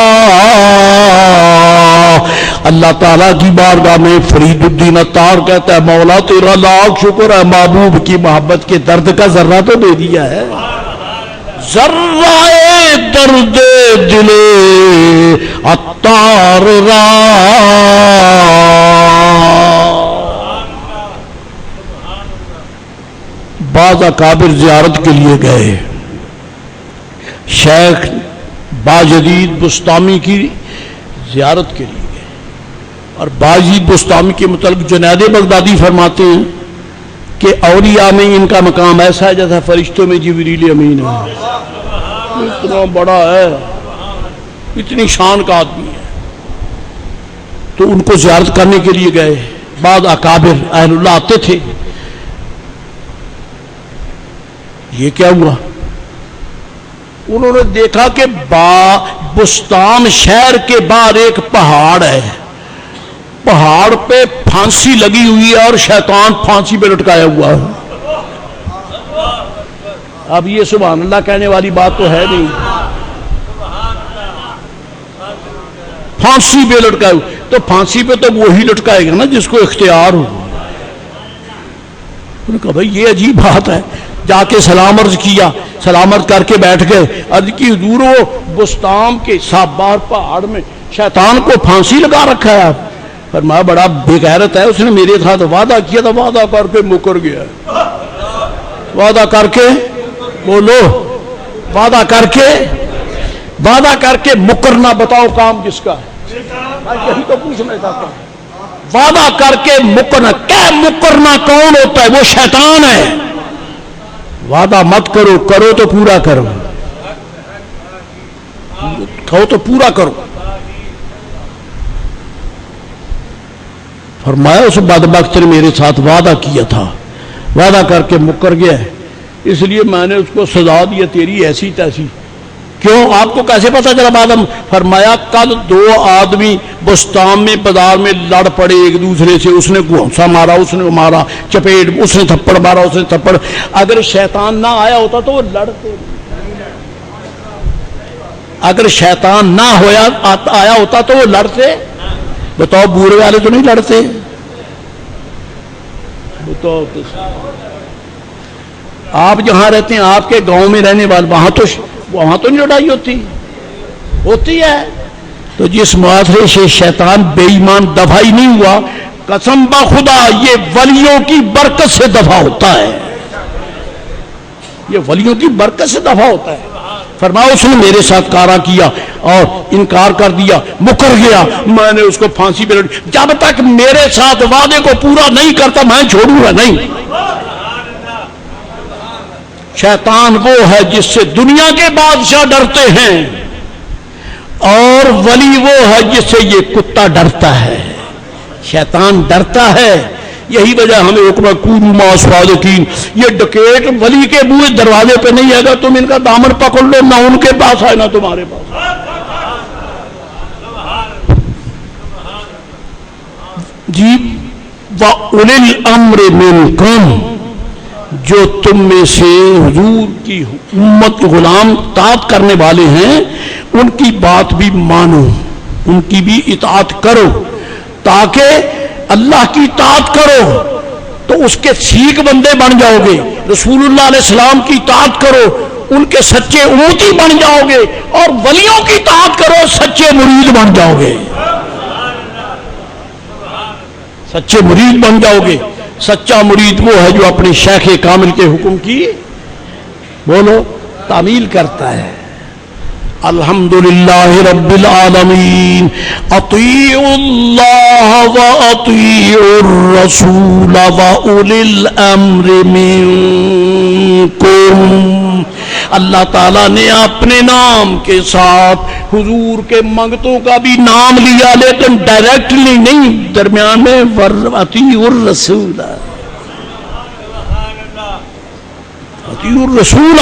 S1: اللہ تعالیٰ کی بارگاہ میں فرید الدین عطار کہتا ہے مولا تیرا لاکھ شکر ہے، محبوب کی محبت کے درد کا ذرہ تو دے دیا ہے، ذرہ درد دل عطار را۔ بعض اکابر زیارت کے لیے گئے، شیخ باجدید بسطامی کی زیارت کے لیے گئے، اور باجدید بسطامی کے متعلق جنید بغدادی فرماتے ہیں کہ اولیاء میں ان کا مقام ایسا ہے جیسا فرشتوں میں جبریل امین ہے، اتنا بڑا ہے، اتنی شان کا آدمی ہے۔ تو ان کو زیارت کرنے کے لیے گئے، بعض اکابر اہل اللہ آتے تھے۔ یہ کیا ہوا؟ انہوں نے دیکھا کہ بستان شہر کے باہر ایک پہاڑ ہے، پہاڑ پہ پھانسی لگی ہوئی ہے اور شیطان پھانسی پہ لٹکایا ہوا ہے۔ اب یہ سبحان اللہ کہنے والی بات تو ہے نہیں، پھانسی پہ لٹکایا ہوا، تو پھانسی پہ تو وہی لٹکائے گا نا جس کو اختیار ہو۔ انہوں نے کہا بھائی یہ عجیب بات ہے، جا کے سلام عرض کیا، سلام عرض کر کے بیٹھ گئے، عرض کی حضور وہ بستان کے سابار پہاڑ میں شیطان کو پھانسی لگا رکھا ہے۔ فرمایا بڑا بے غیرت ہے، اس نے میرے ساتھ وعدہ کیا تھا، وعدہ کر کے مکر گیا، وعدہ کر کے بولو، وعدہ کر کے مکرنا، بتاؤ کام کس کا ہے؟ یہی تو پوچھنا چاہتا ہوں، وعدہ کر کے مکرنا، کیا مکرنا کون ہوتا ہے؟ وہ شیطان ہے۔ وعدہ مت کرو، کرو تو پورا کرو، کہو تو پورا کرو۔ فرمایا اس بدبخت نے میرے ساتھ وعدہ کیا تھا، وعدہ کر کے مکر گیا ہے، اس لیے میں نے اس کو سزا دیا تیری ایسی تیسی۔ کیوں؟ آپ کو کیسے پتا چلا بعد؟ فرمایا کل دو آدمی بستان میں بازار میں لڑ پڑے ایک دوسرے سے، اس نے گھونسا مارا، اس نے مارا چپیٹ، اس نے تھپڑ مارا، اس نے تھپڑ۔ اگر شیطان نہ آیا ہوتا تو وہ لڑتے، اگر شیطان نہ آیا ہوتا تو وہ لڑتے؟ بتاؤ بورے والے تو نہیں لڑتے؟ بتاؤ آپ جہاں رہتے ہیں، آپ کے گاؤں میں رہنے والے، وہاں تو نہیں لڑائی ہوتی ہے۔ تو جس معاشرے سے شیطان بے ایمان دفاع ہی نہیں ہوا، قسم بخدا یہ ولیوں کی برکت سے دفاع ہوتا ہے، یہ ولیوں کی برکت سے دفاع ہوتا ہے۔ فرمایا اس نے میرے ساتھ کارا کیا اور انکار کر دیا، مکر گیا، میں نے اس کو پھانسی پہ لٹکایا۔ جب تک میرے ساتھ وعدے کو پورا نہیں کرتا میں چھوڑوں گا نہیں۔ شیطان وہ ہے جس سے دنیا کے بادشاہ ڈرتے ہیں، اور ولی وہ ہے جس سے یہ کتا ڈرتا ہے۔ شیطان ڈرتا ہے، یہی وجہ ہمیں حکم کونوا مع الصادقین۔ یہ ڈکیٹ ولی کے بوئے دروازے پہ نہیں آئے گا، تم ان کا دامن پکڑ لو، نہ ان کے پاس آئے نہ تمہارے پاس۔ جی وَأُولِي الْأَمْرِ مِنْكُمْ، جو تم میں سے حضور کی امت غلام اطاعت کرنے والے ہیں ان کی بات بھی مانو، ان کی بھی اطاعت کرو، تاکہ اللہ کی اطاعت کرو تو اس کے سیکھ بندے بن جاؤ گے، رسول اللہ علیہ السلام کی اطاعت کرو ان کے سچے امتی بن جاؤ گے، اور ولیوں کی اطاعت کرو سچے مرید بن جاؤ گے، سچے مرید بن جاؤ گے۔ سچا مرید وہ ہے جو اپنے شیخ کامل کے حکم کی بولو تعمیل کرتا ہے۔ الحمدللہ رب العالمین، اطیعوا اللہ و اطیعوا الرسول و اولی الامر منکم۔ اللہ تعالیٰ نے اپنے نام کے ساتھ حضور کے منگتوں کا بھی نام لیا، لیکن ڈائریکٹلی نہیں، درمیان میں اطیعوا الرسول، اطیعوا الرسول۔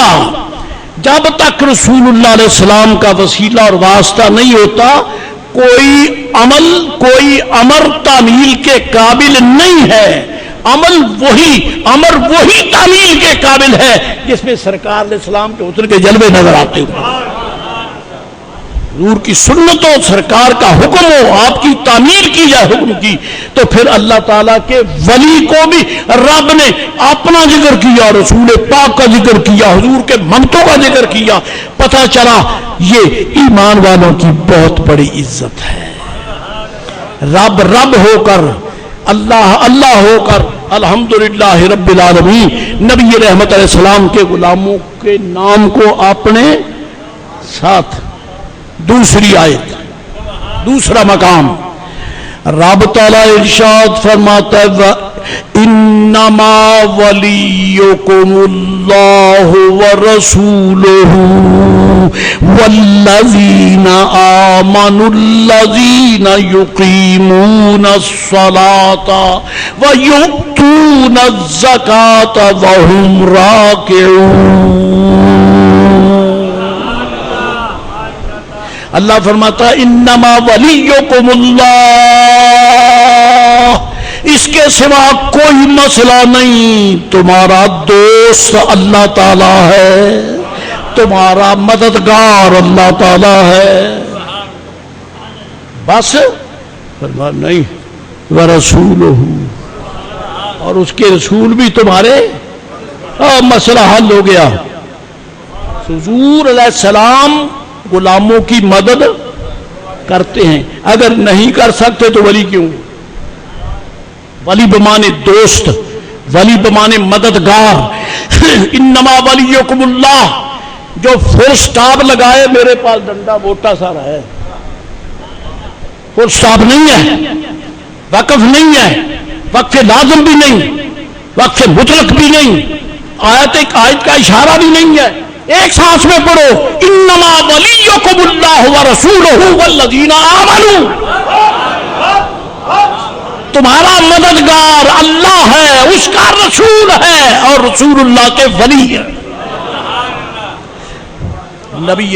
S1: جب تک رسول اللہ علیہ السلام کا وسیلہ اور واسطہ نہیں ہوتا کوئی عمل کوئی امر تعمیل کے قابل نہیں ہے۔ امر وہی تعمیل کے قابل ہے جس میں سرکار علیہ السلام کے حسن کے جلوے نظر آتے ہوں، حضور کی سنت ہو، سرکار کا حکم ہو، آپ کی تعمیل کی جائے حکم کی، تو پھر اللہ تعالیٰ کے ولی کو بھی رب نے اپنا ذکر کیا، رسول پاک کا ذکر کیا، حضور کے منتوں کا ذکر کیا۔ پتہ چلا یہ ایمان والوں کی بہت بڑی عزت ہے۔ رب رب ہو کر، اللہ اللہ ہو کر، الحمدللہ رب العالمین، نبی رحمت علیہ السلام کے غلاموں کے نام کو اپنے ساتھ۔ دوسری آیت، دوسرا مقام، رب تعالیٰ ارشاد فرماتا ہے انما ولیکم اللہ ورسولہ والذین آمنوا الذین یقیمون الصلاۃ ویؤتون الزکاۃ وہم راکعون۔ اللہ فرماتا ہے انما ولیکم اللہ، اس کے سوا کوئی مسئلہ نہیں، تمہارا دوست اللہ تعالی ہے، تمہارا مددگار اللہ تعالی ہے۔ بس فرمایا نہیں، ورسولہ، اور اس کے رسول بھی تمہارے، مسئلہ حل ہو گیا۔ حضور علیہ السلام غلاموں کی مدد کرتے ہیں، اگر نہیں کر سکتے تو ولی کیوں؟ ولی بمانے دوست، ولی بمانے مددگار۔ انما ولیکم اللہ، جو فل سٹاپ لگائے، میرے پاس ڈنڈا موٹا سارا ہے، فل سٹاپ نہیں ہے، وقف نہیں ہے، وقف لازم بھی نہیں، وقف مطلق بھی نہیں، آیت کا اشارہ بھی نہیں ہے، ایک سانس میں پڑھو انما ولیکم اللہ ورسولہ والذین آمنوا، تمہارا مددگار اللہ ہے، اس کا رسول ہے، اور رسول اللہ کے ولی ہے۔ نبی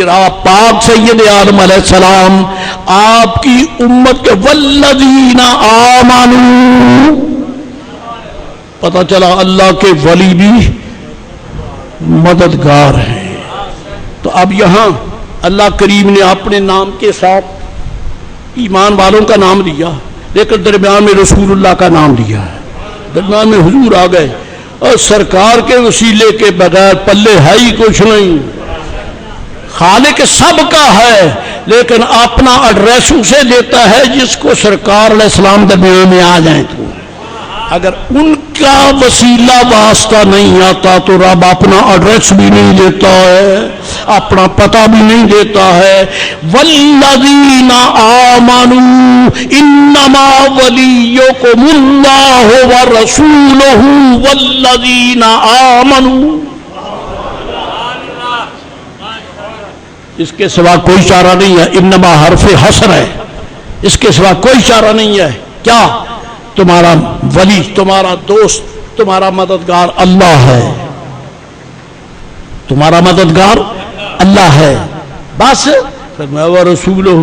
S1: پاک سید عالم علیہ السلام آپ کی امت کے والذین آمنوا، پتہ چلا اللہ کے ولی بھی مددگار ہیں۔ تو اب یہاں اللہ کریم نے اپنے نام کے ساتھ ایمان والوں کا نام لیا، لیکن درمیان میں رسول اللہ کا نام لیا ہے، درمیان میں حضور آ گئے، اور سرکار کے وسیلے کے بغیر پلے ہے ہی کچھ نہیں۔ خالق سب کا ہے، لیکن اپنا ایڈریس اسے دیتا ہے جس کو سرکار علیہ السلام درمیان میں آ جائیں تو۔ اگر ان کا وسیلہ واسطہ نہیں آتا تو رب اپنا ایڈریس بھی نہیں دیتا ہے، اپنا پتہ بھی نہیں دیتا ہے۔ والذین آمنوا انما ولیکم اللہ ورسولہ والذین آمنوا، اس کے سوا کوئی چارہ نہیں ہے، انما حرف حصر ہے، اس کے سوا کوئی چارہ نہیں ہے۔ کیا؟ تمہارا ولی، تمہارا دوست، تمہارا مددگار اللہ ہے، تمہارا مددگار اللہ ہے۔ بس فرمایا ورسولہ،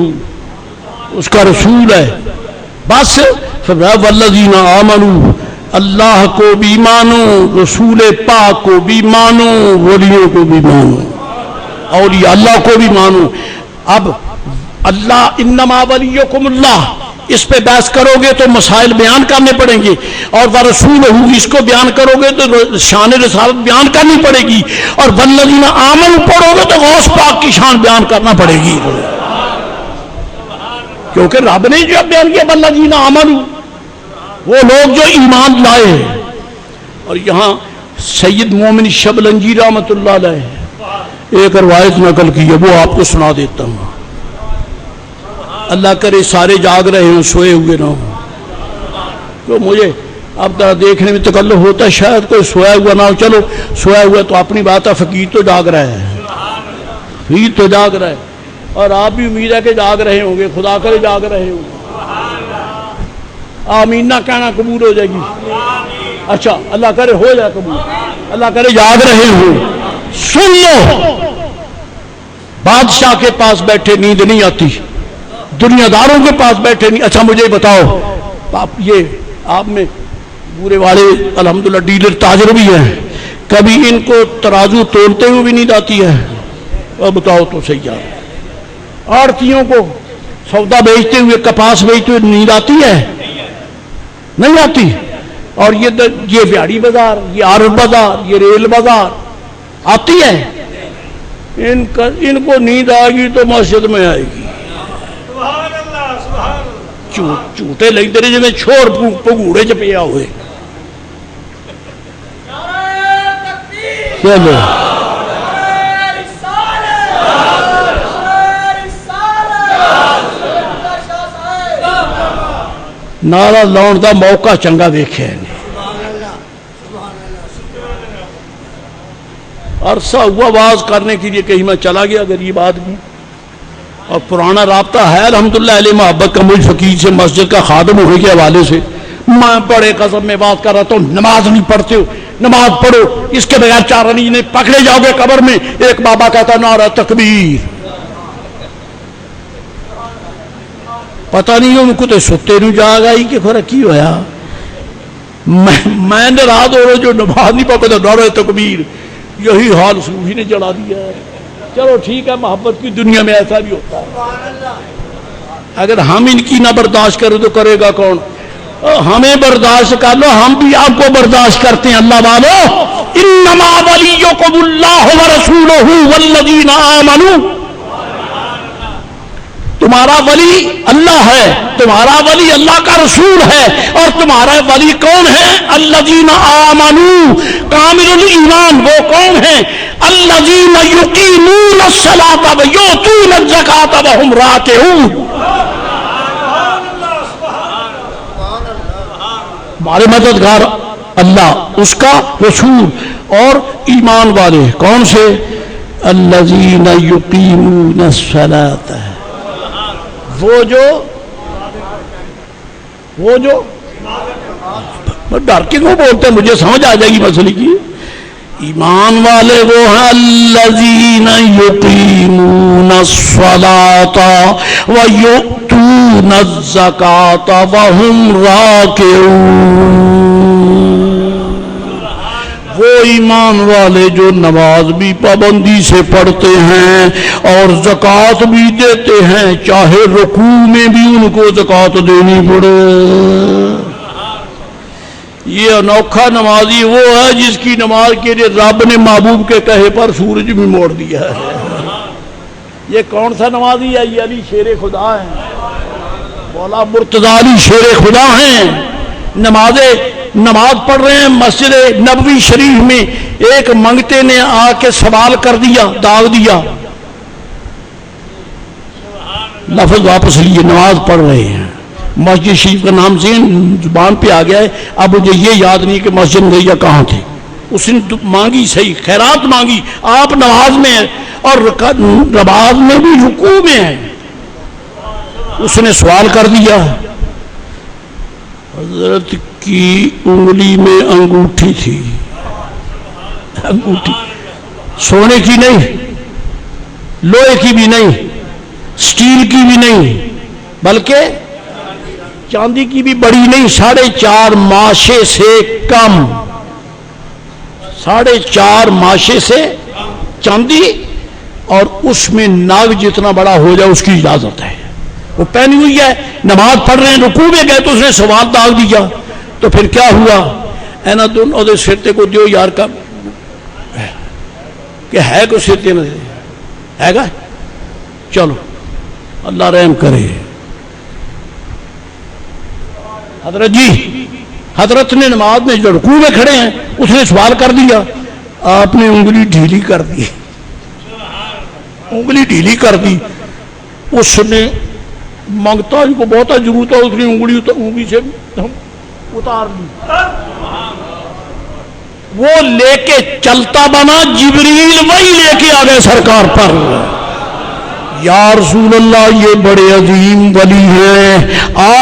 S1: اس کا رسول ہے۔ بس فرمایا والذین آمنوا، اللہ کو بھی مانو، رسول پاک کو بھی مانو، ولیوں کو بھی مانو، اولیاء اللہ کو بھی مانو۔ اب اللہ انما ولیکم اللہ، اس پہ بحث کرو گے تو مسائل بیان کرنے پڑیں گے، اور ورسولہ اس کو بیان کرو گے تو شان رسالت بیان کرنی پڑے گی، اور والذین آمنوا پڑھو گے تو غوث پاک کی شان بیان کرنا پڑے گی، کیونکہ رب نے جو بیان کیا والذین آمنوا، وہ لوگ جو ایمان لائے۔ اور یہاں سید مومن شبلنجی رحمۃ اللہ علیہ ایک روایت نقل کی ہے، وہ آپ کو سنا دیتا ہوں۔ اللہ کرے سارے جاگ رہے ہوں، سوئے ہوئے نہ ہوں، تو مجھے اب دیکھنے میں تکلف ہوتا ہے شاید کوئی سویا ہوا نہ ہو۔ چلو سویا ہوا تو اپنی بات ہے، فقیر تو جاگ رہا ہے، فقیر تو جاگ رہا ہے، اور آپ بھی امید ہے کہ جاگ رہے ہوں گے، خدا کرے جاگ رہے ہوں گے۔ آمین نہ کہنا قبول ہو جائے گی، اچھا اللہ کرے ہو جائے قبول، اللہ کرے جاگ رہے ہوں۔ سن لو، بادشاہ کے پاس بیٹھے نیند نہیں آتی، دنیا داروں کے پاس بیٹھے نہیں۔ اچھا مجھے بتاؤ، آپ میں بورے والے الحمدللہ ڈیلر تاجر بھی ہیں، کبھی ان کو ترازو تولتے ہوئے بھی نیند آتی ہے؟ اور بتاؤ تو صحیح ہے، آڑتیوں کو سودا بیچتے ہوئے، کپاس بیچتے ہوئے نیند آتی ہے؟ نہیں آتی۔ اور یہ بیاڑی بازار، یہ عارف بازار، یہ ریل بازار آتی ہے؟ ان کو نیند آئے گی تو مسجد میں آئے گی، جھوٹے لگتے رہے جنہیں چھوڑ پگوڑے چ پیا ہوئے۔ چلو نعرہ لاؤن دا موقع چنگا دیکھے، عرصہ ہوا آواز کرنے کے لیے کہیں میں چلا گیا غریب آدمی، اور پرانا رابطہ ہے الحمدللہ علیہ محبت کا، مجھ فقیر سے مسجد کا خادم ہونے کے حوالے سے میں بڑے قسم میں بات کر رہا تھا، نماز نہیں پڑھتے ہو، نماز پڑھو، اس کے بغیر چارہ نہیں، پکڑے جاؤ گے قبر میں۔ ایک بابا کہتا نعرہ تکبیر، پتہ نہیں ان کو تو ستے نہیں جاگ آئی کہ خورا کی ہویا، میں ناراض ہو رہا جو نماز نہیں پڑھتا نعرہ تکبیر، یہی حال صوفی نے جڑا دیا ہے۔ چلو ٹھیک ہے، محبت کی دنیا میں ایسا بھی ہوتا ہے، اگر ہم ان کی نہ برداشت کریں تو کرے گا کون؟ ہمیں برداشت کر لو، ہم بھی آپ کو برداشت کرتے ہیں۔ اللہ والو، انما ولیکم اللہ ورسولہ والذین آمنوا، تمہارا ولی اللہ ہے، تمہارا ولی اللہ کا رسول ہے، اور تمہارا ولی کون ہے؟ الذین آمنوا، کامل الایمان وہ کون ہیں؟ الذین یقیمون الصلاۃ ویؤتون الزکاۃ وہم راکعون، ہمارے مددگار اللہ، اس کا رسول، اور ایمان والے کون سے؟ الذین یقیمون الصلاۃ، وہ جو ڈر کے کیوں بولتے ہیں؟ مجھے سمجھ آ جائے گی مسئلے کی۔ ایمان والے وہ ہیں الذین یقیمون الصلاۃ ویؤتون الزکاۃ وہم راکعون، وہ ایمان والے جو نماز بھی پابندی سے پڑھتے ہیں اور زکوٰۃ بھی دیتے ہیں، چاہے رکوع میں بھی ان کو زکوٰۃ دینی پڑے۔ یہ انوکھا نمازی وہ ہے جس کی نماز کے لیے رب نے محبوب کے کہے پر سورج بھی موڑ دیا ہے۔ یہ کون سا نمازی ہے؟ یہ علی شیر خدا ہے، مولا مرتضیٰ علی شیر خدا ہیں، نماز پڑھ رہے ہیں مسجد نبوی شریف میں، ایک منگتے نے آ کے سوال کر دیا، داغ دیا، لفظ واپس لیے، نماز پڑھ رہے ہیں، مسجد شریف کا نام سے زبان پہ آ گیا ہے، اب مجھے یہ یاد نہیں کہ مسجد میں یا کہاں تھے، اس نے مانگی، صحیح خیرات مانگی، آپ نماز میں ہیں اور نماز میں بھی رکوع میں ہیں، اس نے سوال کر دیا، حضرت کی انگلی میں انگوٹھی تھی، انگوٹھی سونے کی نہیں، لوہے کی بھی نہیں، سٹیل کی بھی نہیں، بلکہ چاندی کی بھی بڑی نہیں، 4.5 ماشے سے کم، 4.5 ماشے سے چاندی، اور اس میں ناگ جتنا بڑا ہو جائے اس کی اجازت ہے، وہ پہنی ہوئی ہے، نماز پڑھ رہے ہیں، رکوع میں گئے تو اس نے سوال داغ دیا، تو پھر کیا ہوا؟ اینا دونوں دے سرتے کو دیو یار کا کہ ہے کو سرتے نہ دے ہے گا، چلو اللہ رحم کرے۔ حضرت جی، حضرت نے نماز میں جو رکوع میں کھڑے ہیں اس نے سوال کر دیا، آپ نے انگلی ڈھیلی کر دی، انگلی ڈھیلی کر دی، اس نے مانگتا ان کو بہت ضرورت ہے، اس نے انگلی سے اتار دی، وہ لے کے چلتا بنا، جبریل وہی لے کے آ گئے سرکار پر، یا رسول اللہ یہ بڑے عظیم ولی ہیں،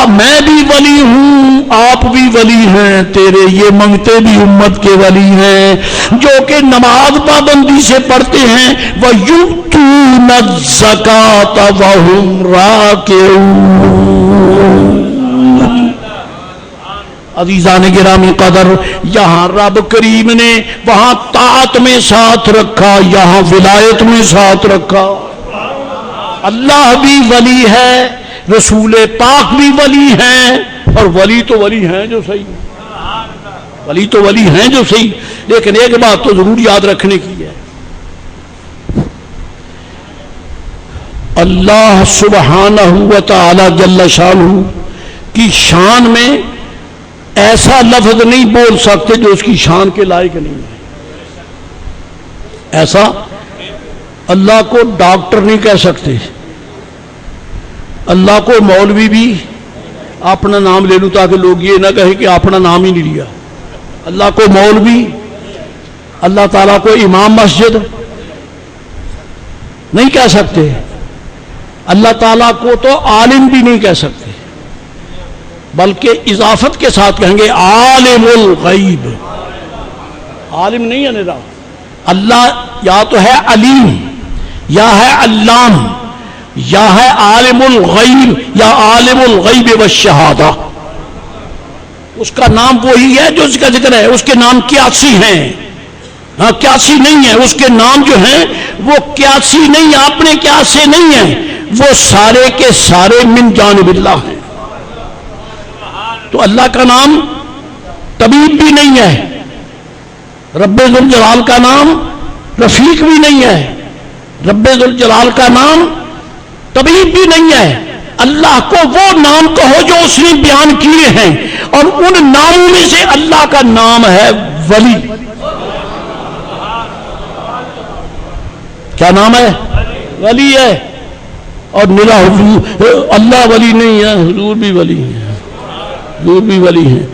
S1: میں بھی ولی ہوں، آپ بھی ولی ہیں، تیرے یہ منگتے بھی امت کے ولی ہیں جو کہ نماز پابندی سے پڑھتے ہیں، وَيُؤْتُونَ الزَّكَاةَ وَهُمْ رَاكِعُونَ۔ عزیزان گرامی قدر، یہاں رب کریم نے وہاں طاعت میں ساتھ رکھا، یہاں ولایت میں ساتھ رکھا۔ اللہ بھی ولی ہے، رسول پاک بھی ولی ہیں، اور ولی تو ولی ہیں جو صحیح، ولی تو ولی ہیں جو صحیح، لیکن ایک بات تو ضرور یاد رکھنے کی ہے، اللہ سبحانہ و تعالی جل شانہ کی شان میں ایسا لفظ نہیں بول سکتے جو اس کی شان کے لائق نہیں ہے۔ ایسا اللہ کو ڈاکٹر نہیں کہہ سکتے، اللہ کو مولوی بھی اپنا نام لے لوں تاکہ لوگ یہ نہ کہیں کہ اپنا نام ہی نہیں لیا، اللہ کو مولوی، اللہ تعالیٰ کو امام مسجد نہیں کہہ سکتے، اللہ تعالیٰ کو تو عالم بھی نہیں کہہ سکتے، بلکہ اضافت کے ساتھ کہیں گے عالم الغیب، عالم نہیں ہے نرا، اللہ یا تو ہے علیم، یا ہے علام، یا ہے عالم الغیب، یا عالم الغیب والشہادہ، اس کا نام وہی ہے جو اس کا ذکر ہے، اس کے نام 81 ہیں، ہاں 81 نہیں ہے، اس کے نام جو ہیں وہ 81 نہیں، اپنے 81 نہیں ہیں، وہ سارے کے سارے من جانب اللہ ہیں۔ تو اللہ کا نام طبیب بھی نہیں ہے، رب ذوالجلال کا نام رفیق بھی نہیں ہے، رب ذوالجلال کا نام طبیب بھی نہیں ہے۔ اللہ کو وہ نام کہو جو اس نے بیان کیے ہیں، اور ان ناموں میں سے اللہ کا نام ہے ولی۔ کیا نام ہے؟ ولی ہے۔ اور نرا حضور اللہ ولی نہیں ہے، حضور بھی ولی ہے، حضور بھی ولی ہیں،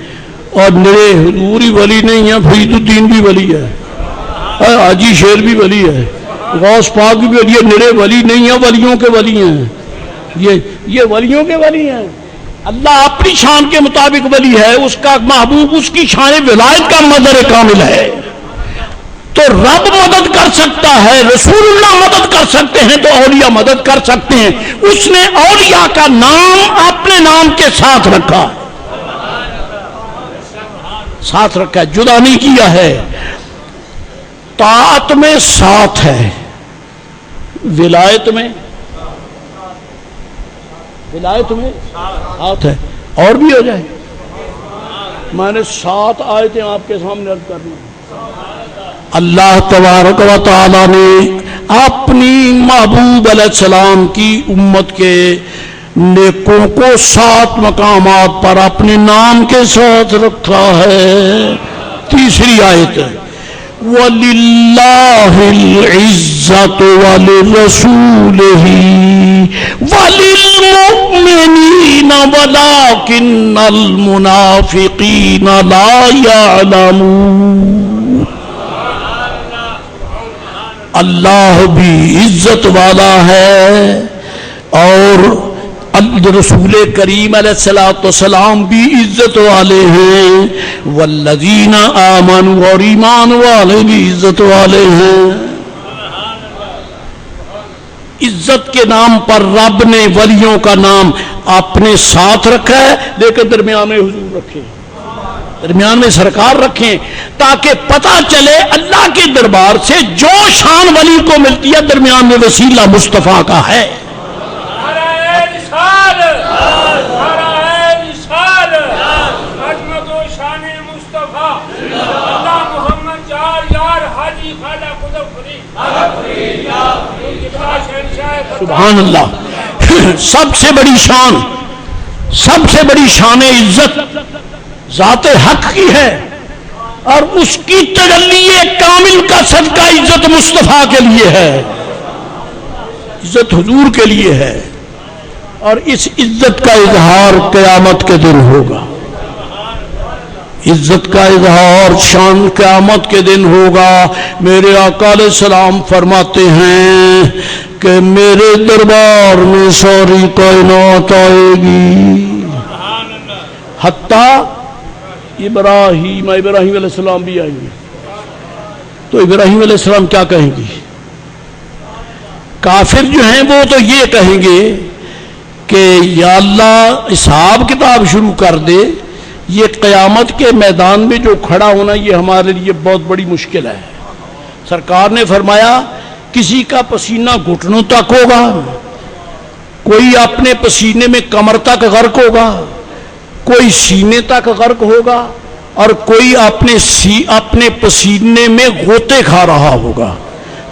S1: اور نرے حضور ہی ولی نہیں ہے، فرید الدین بھی ولی ہے، حاجی شیر بھی ولی ہے، غوث پاک بھی ولی ہے، نرے ولی نہیں ہیں، ولیوں کے ولی ہیں، یہ ولیوں کے ولی ہیں۔ اللہ اپنی شان کے مطابق ولی ہے، اس کا محبوب اس کی شان ولایت کا مظہر کامل ہے۔ تو رب مدد کر سکتا ہے، رسول اللہ مدد کر سکتے ہیں، تو اولیاء مدد کر سکتے ہیں۔ اس نے اولیاء کا نام اپنے نام کے ساتھ رکھا، ساتھ رکھا ہے، جدا نہیں کیا ہے۔ طاعت میں ساتھ ہے، ولایت میں ساتھ ہے۔ اور بھی ہو جائے، میں نے 7 آیتیں آپ کے سامنے عرض کرنا۔ اللہ تبارک و تعالی نے اپنی محبوب علیہ السلام کی امت کے نیکوں کو 7 مقامات پر اپنے نام کے ساتھ رکھا ہے۔ تیسری آیت، وَلِلَّهِ الْعِزَّةُ وَلِرَسُولِهِ وَلِلْمُؤْمِنِينَ وَلَكِنَّ الْمُنَافِقِينَ لَا يَعْلَمُونَ۔ اللہ بھی عزت والا ہے، اور رسول کریم علیہ السلام بھی عزت والے ہیں، والذین آمنوا، اور ایمان والے بھی عزت والے ہیں۔ عزت کے نام پر رب نے ولیوں کا نام اپنے ساتھ رکھا ہے، لیکن درمیان میں حضور رکھے، درمیان میں سرکار رکھیں، تاکہ پتہ چلے اللہ کے دربار سے جو شان ولی کو ملتی ہے درمیان میں وسیلہ مصطفیٰ کا ہے۔ سبحان اللہ. سب سے بڑی شان، سب سے بڑی شان عزت ذات حق کی ہے، اور اس کی تجلی کامل کا صدقہ عزت مصطفیٰ کے لیے ہے، عزت حضور کے لیے ہے، اور اس عزت کا اظہار قیامت کے دن ہوگا. عزت کا اظہار شان قیامت کے دن ہوگا. میرے آقا علیہ السلام فرماتے ہیں کہ میرے دربار میں ساری کائنات آئے گی، حتیٰ ابراہیم علیہ السلام بھی آئیں گے. تو ابراہیم علیہ السلام کیا کہیں گے؟ کافر جو ہیں وہ تو یہ کہیں گے کہ یا اللہ حساب کتاب شروع کر دے، یہ قیامت کے میدان میں جو کھڑا ہونا یہ ہمارے لیے بہت بڑی مشکل ہے. سرکار نے فرمایا کسی کا پسینہ گھٹنوں تک ہوگا، کوئی اپنے پسینے میں کمر تک غرق ہوگا، کوئی سینے تک غرق ہوگا، اور کوئی اپنے پسینے میں غوطے کھا رہا ہوگا.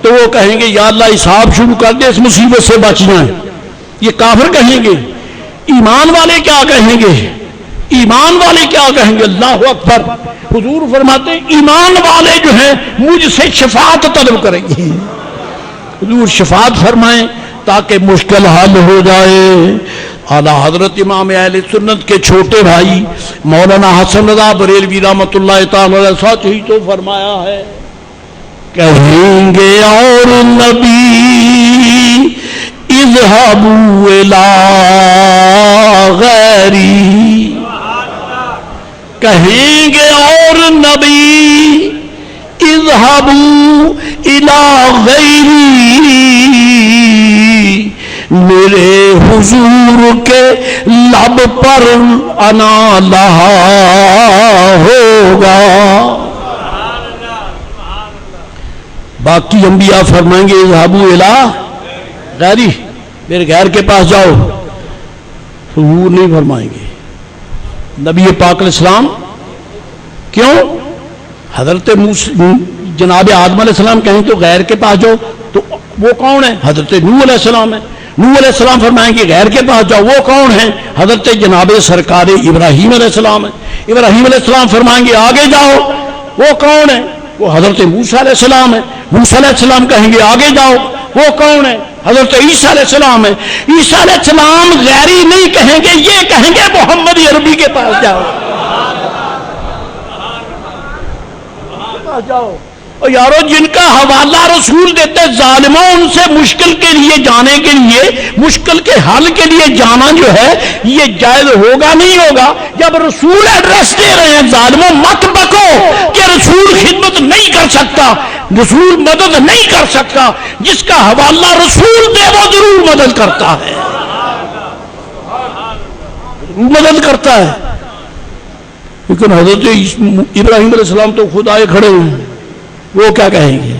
S1: تو وہ کہیں گے یا اللہ حساب شروع کر دے، اس مصیبت سے بچ جائیں. یہ کافر کہیں گے. ایمان والے کیا کہیں گے؟ ایمان والے کیا کہیں گے؟ اللہ اکبر. حضور فرماتے ہیں ایمان والے جو ہیں مجھ سے شفاعت طلب کریں گے. حضور شفاعت فرمائیں تاکہ مشکل حل ہو جائے. اعلیٰ حضرت امام اہل سنت کے چھوٹے بھائی مولانا حسن رضا بریلوی رحمۃ اللہ تعالی علیہ ساتھ ہی تو فرمایا ہے، کہیں گے اور نبی اذهبوا الی غیری، کہیں گے اور نبی اذهبوا الی غیری، میرے حضور کے لب پر انا لہا ہوگا. باقی انبیاء فرمائیں گے اذهبوا الی غیری، میرے غیر کے پاس جاؤ. حضور نہیں فرمائیں گے. نبی پاک علیہ السلام کیوں؟ حضرت جناب آدم علیہ السلام کہیں تو غیر کے پاس جاؤ، تو وہ کون ہے؟ حضرت نوح علیہ السلام ہے. نوح علیہ السلام فرمائیں گے غیر کے پاس جاؤ، وہ کون ہے؟ حضرت جناب سرکار ابراہیم علیہ السلام ہے. ابراہیم علیہ السلام فرمائیں گے آگے جاؤ، وہ کون ہے؟ وہ حضرت موسیٰ علیہ السلام ہے. موسیٰ علیہ السلام کہیں گے آگے جاؤ، وہ کون ہے؟ حضرت عیسیٰ علیہ السلام ہے. عیسیٰ علیہ السلام غیری نہیں کہیں گے، یہ کہیں گے محمد عربی کے پاس جاؤ. جاؤ. اور یارو جن کا حوالہ رسول دیتے ظالموں، ان سے مشکل کے لیے جانے کے لیے، مشکل کے حل کے لیے جانا جو ہے یہ جائز ہوگا نہیں ہوگا؟ جب رسول ایڈریس دے رہے ہیں ظالموں مت بکو کہ رسول خدمت نہیں کر سکتا، رسول مدد نہیں کر سکتا. جس کا حوالہ رسول دے وہ ضرور مدد کرتا ہے، ضرور مدد کرتا ہے. لیکن حضرت ابراہیم علیہ السلام تو خود آئے کھڑے ہیں، وہ کیا کہیں گے؟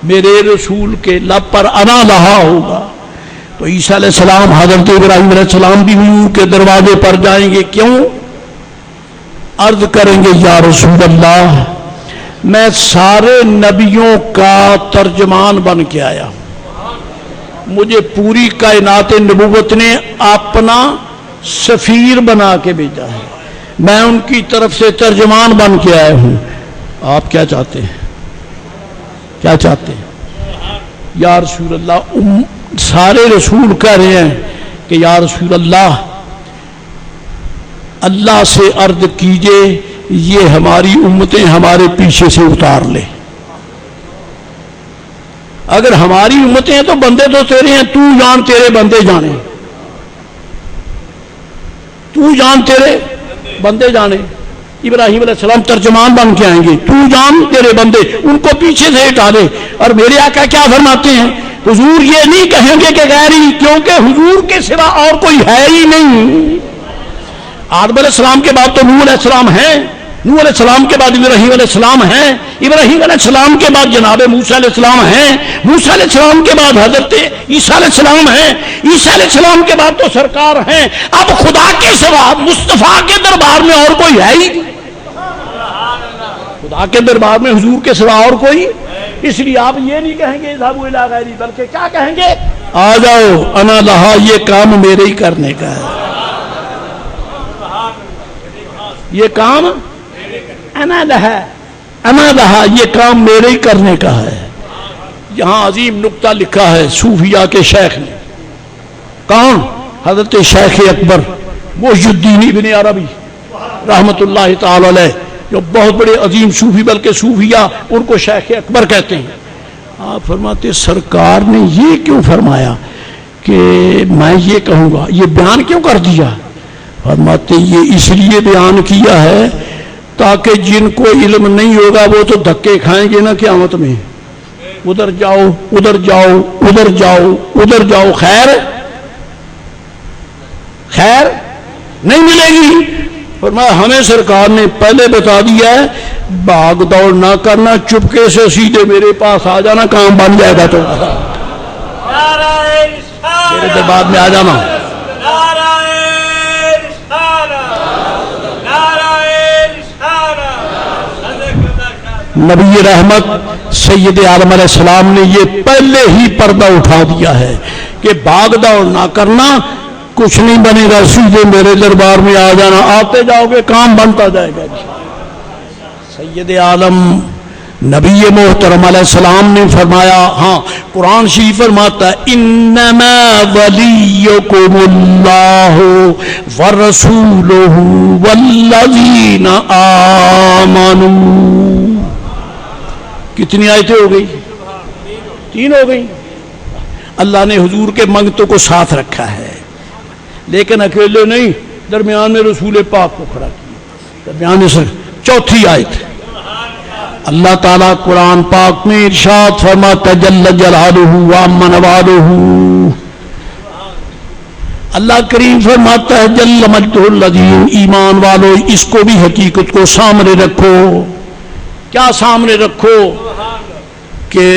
S1: میرے رسول کے لب پر انا لہا ہوگا. تو عیسیٰ علیہ السلام حضرت ابراہیم علیہ السلام بھی حضور کے دروازے پر جائیں گے. کیوں؟ عرض کریں گے یا رسول اللہ میں سارے نبیوں کا ترجمان بن کے آیا ہوں، مجھے پوری کائنات نبوت نے اپنا سفیر بنا کے بھیجا ہے، میں ان کی طرف سے ترجمان بن کے آیا ہوں. آپ کیا چاہتے ہیں؟ کیا چاہتے ہیں؟ یا رسول اللہ سارے رسول کہہ رہے ہیں کہ یا رسول اللہ اللہ سے عرض کیجئے یہ ہماری امتیں ہمارے پیچھے سے اتار لے. اگر ہماری امتیں ہیں تو بندے تو تیرے ہیں، تو جان تیرے بندے جانے، تو جان تیرے بندے جانے. ابراہیم علیہ السلام ترجمان بن کے آئیں گے، تو جان تیرے بندے، ان کو پیچھے سے ہٹا دے. اور میرے آقا کیا فرماتے ہیں؟ حضور یہ نہیں کہیں گے کہ غیری، کیونکہ حضور کے سوا اور کوئی ہے ہی نہیں. آدم علیہ السلام کے بعد تو نوح علیہ السلام ہیں، نوح علیہ السلام کے بعد ابراہیم علیہ السلام ہیں، ابراہیم علیہ السلام کے بعد جناب موسیٰ علیہ السلام ہیں، موسیٰ علیہ السلام کے بعد حضرت عیسیٰ علیہ السلام ہیں، عیسیٰ علیہ السلام کے بعد تو سرکار ہیں. اب خدا کے سوا مصطفیٰ کے دربار میں اور کوئی ہے ہی نہیں. خدا کے دربار میں حضور کے سوا اور کوئی، اس لیے آپ یہ نہیں کہیں گے اذهبوا الی غیری، بلکہ کیا کہیں گے؟ آ جاؤ انا لہا، یہ کام میرے ہی کرنے کا ہے، یہ کام انا لہا، یہ کام میرے ہی کرنے کا ہے۔ یہاں عظیم نقطہ لکھا ہے صوفیاء کے شیخ نے، کون؟ حضرت شیخ اکبر محی الدین ابن عربی رحمت اللہ تعالی علیہ، جو بہت بڑے عظیم صوفی، بلکہ صوفیاء ان کو شیخ اکبر کہتے ہیں۔ آپ فرماتے سرکار نے یہ کیوں فرمایا کہ میں یہ کہوں گا، یہ بیان کیوں کر دیا؟ فرماتے یہ اس لیے بیان کیا ہے تاکہ جن کو علم نہیں ہوگا وہ تو دھکے کھائیں گے نا قیامت میں، ادھر جاؤ ادھر جاؤ ادھر جاؤ ادھر جاؤ، خیر نہیں ملے گی۔ فرمایا ہمیں سرکار نے پہلے بتا دیا ہے بھاگ دوڑ نہ کرنا، چپکے سے سیدھے میرے پاس آ جانا، کام بن جائے گا، تو میرے دربار میں آ جانا۔ نبی رحمت سید عالم علیہ السلام نے یہ پہلے ہی پردہ اٹھا دیا ہے کہ بھاگ دوڑ نہ کرنا، کچھ نہیں بنے گا، سیدھے میرے دربار میں آ جانا، آتے جاؤ گے کام بنتا جائے گا۔ سید عالم نبی محترم علیہ السلام نے فرمایا، ہاں قرآن شریف فرماتا ہے انما ولیکم اللہ ورسولہ والذین آمنوا۔ کتنی آیتیں ہو گئی؟ 3 ہو گئی۔ اللہ نے حضور کے منگتوں کو ساتھ رکھا ہے، لیکن اکیلے نہیں، درمیان میں رسول پاک کو کھڑا کیا، درمیان میں چوتھی آیت۔ اللہ تعالیٰ قرآن پاک میں ارشاد فرماتا جل جلالہ وعم نوالہ، اللہ کریم فرماتا ہے جل مجدہ الذین، ایمان والو اس کو بھی حقیقت کو سامنے رکھو۔ کیا سامنے رکھو؟ کہ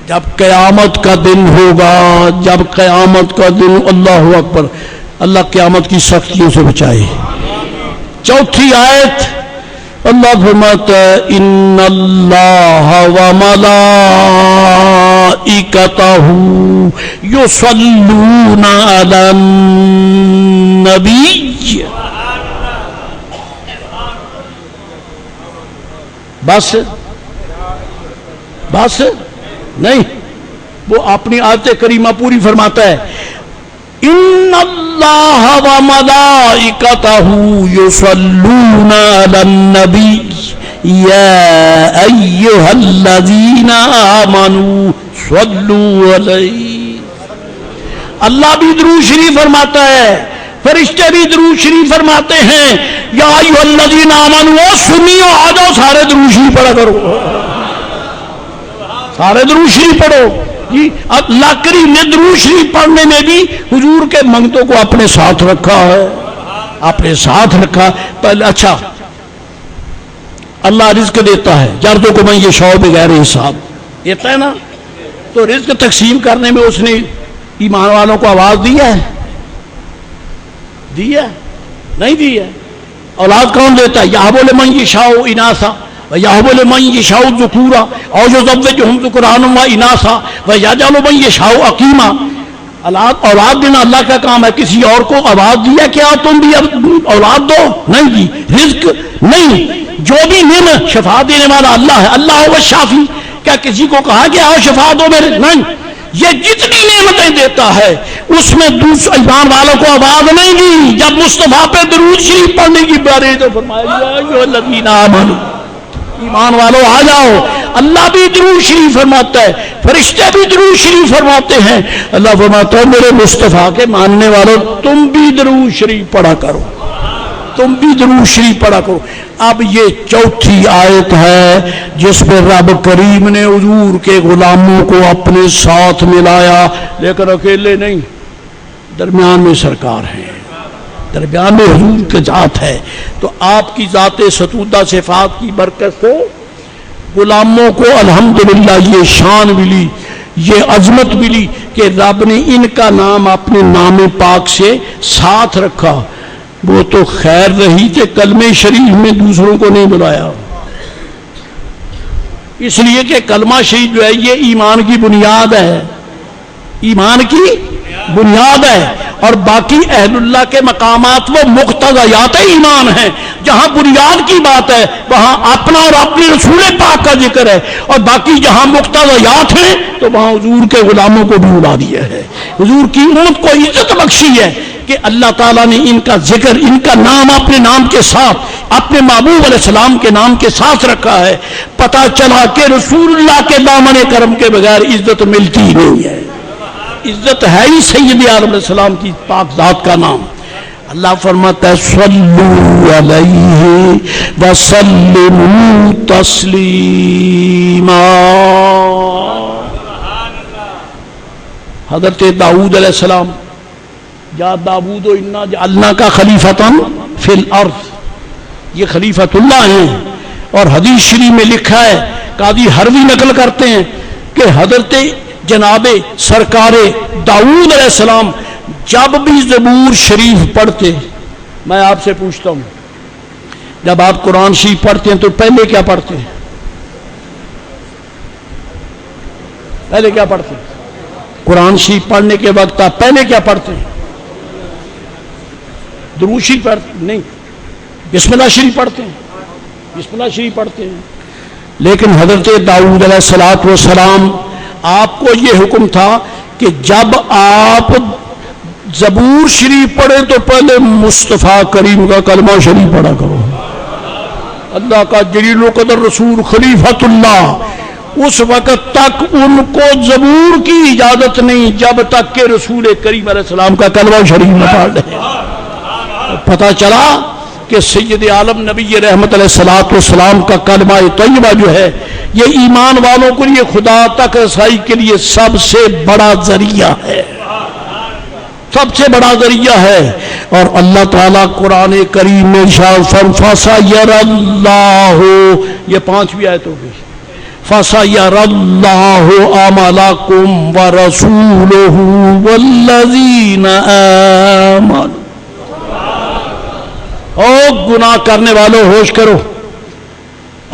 S1: جب قیامت کا دن ہوگا، جب قیامت کا دن، اللہ اکبر، اللہ قیامت کی سختیوں سے بچائے۔ چوتھی آیت اللہ فرماتا ہے ان اللہ وملائکتہ یصلون علی النبی۔ بس نہیں، وہ اپنی آیت کریمہ پوری فرماتا ہے ان اللہ وملائکتہ یصلون علی النبی یا ایہا الذین آمنوا صلوا علیہ۔ اللہ بھی درود شریف فرماتا ہے، فرشتے بھی درود شریف فرماتے ہیں، یا ایھا الذین آمنوا، سنیو آ جاؤ سارے درود شریف پڑھا کرو، سارے درود شریف پڑھو۔ جی اللہ کریم نے درود شریف پڑھنے میں بھی حضور کے منگتوں کو اپنے ساتھ رکھا ہے، اپنے ساتھ رکھا پہلے۔ اچھا، اللہ رزق دیتا ہے، جردوں کو میں یہ شو بغیر حساب دیتا ہے نا، تو رزق تقسیم کرنے میں اس نے ایمان والوں کو آواز دی ہے؟ دی ہے؟ نہیں دی ہے۔ اولاد کون دیتا ہے؟ یہب لمن یشاء اناثا ویہب لمن یشاء ذکورا او یزوجہم ذکرانا و اناثا ویجعل من یشاء عقیما۔ اولاد دینا اللہ کا کام ہے، کسی اور کو آواز دیا کیا تم بھی اولاد دو؟ نہیں دی۔ رزق نہیں، جو بھی نعمت، شفا دینے والا اللہ ہے، اللہ هو الشافی۔ کیا کسی کو کہا کہ آؤ شفا دو میرے؟ نہیں، یہ جتنی نعمتیں دیتا ہے اس میں دوسرے ایمان والوں کو آواز نہیں دی۔ جب مصطفیٰ پہ درود شریف پڑھنے کی باری تو فرمایا یا ایھا الذین آمنوا، ایمان والو آ جاؤ۔ اللہ بھی درود شریف فرماتا ہے، فرشتے بھی درود شریف فرماتے ہیں۔ اللہ فرماتا ہے میرے مصطفیٰ کے ماننے والوں تم بھی درود شریف پڑھا کرو، تم بھی درود شریف پڑھا کرو۔ اب یہ چوتھی آیت ہے جس پہ رب کریم نے حضور کے غلاموں کو اپنے ساتھ ملایا، لیکن اکیلے نہیں، درمیان میں سرکار ہیں، درمیان میں حضور کے ذات ہے۔ تو آپ کی ذات ستودہ صفات کی برکت سے غلاموں کو الحمدللہ یہ شان ملی، یہ عظمت ملی کہ رب نے ان کا نام اپنے نام پاک سے ساتھ رکھا۔ وہ تو خیر رہی کہ کلمہ شریف میں دوسروں کو نہیں بلایا، اس لیے کہ کلمہ شریف جو ہے یہ ایمان کی بنیاد ہے، ایمان کی بنیاد ہے، اور باقی اہل اللہ کے مقامات وہ مقتضیات ایمان ہیں۔ جہاں بنیاد کی بات ہے وہاں اپنا اور اپنے رسول پاک کا ذکر ہے، اور باقی جہاں مقتضیات ہیں تو وہاں حضور کے غلاموں کو بھی بلا دیا ہے، حضور کی امت کو عزت بخشی ہے کہ اللہ تعالیٰ نے ان کا ذکر، ان کا نام اپنے نام کے ساتھ، اپنے محبوب علیہ السلام کے نام کے ساتھ رکھا ہے۔ پتہ چلا کہ رسول اللہ کے دامن کرم کے بغیر عزت ملتی ہی نہیں ہے، عزت ہے ہی سید عالم علیہ السلام کی پاک ذات کا نام۔ اللہ فرماتا ہے صلو علیہ وسلموا تسلیما۔ حضرت داؤد علیہ السلام، یا داؤد انا جعلناک خلیفۃ فی الارض، یہ خلیفۃ اللہ ہیں، اور حدیث شریف میں لکھا ہے، قاضی حروی نقل کرتے ہیں کہ حضرت جناب سرکار داؤد علیہ السلام جب بھی زبور شریف پڑھتے، میں آپ سے پوچھتا ہوں جب آپ قرآن شریف پڑھتے ہیں تو پہلے کیا پڑھتے ہیں؟ پہلے کیا پڑھتے ہیں؟ قرآن شریف پڑھنے کے وقت آپ پہلے کیا پڑھتے ہیں؟ درود شریف پڑھتے نہیں، بسم اللہ شریف پڑھتے ہیں، بسم اللہ شریف پڑھتے ہیں۔ لیکن حضرت داؤد علیہ السلام آپ کو یہ حکم تھا کہ جب آپ زبور شریف پڑھیں تو پہلے مصطفیٰ کریم کا کلمہ شریف پڑھا کرو۔ اللہ کا جلیل القدر رسول خلیفۃ اللہ، اس وقت تک ان کو زبور کی اجازت نہیں جب تک کہ رسول کریم علیہ السلام کا کلمہ شریف نہ پڑھ لیں۔ پتہ چلا کہ سید عالم نبی رحمت علیہ السلام کا کلمہ طیبہ جو ہے یہ ایمان والوں کے لیے خدا تک رسائی کے لیے سب سے بڑا ذریعہ ہے، سب سے بڑا ذریعہ ہے۔ اور اللہ تعالیٰ قرآن کریم میں فَسَيَرَى اللَّهُ، یہ 5ویں آیت ہوگی، فَسَيَرَى اللَّهُ عَمَلَكُمْ وَرَسُولُهُ وَالَّذِينَ آمَنُوا۔ او گناہ کرنے والوں ہوش کرو،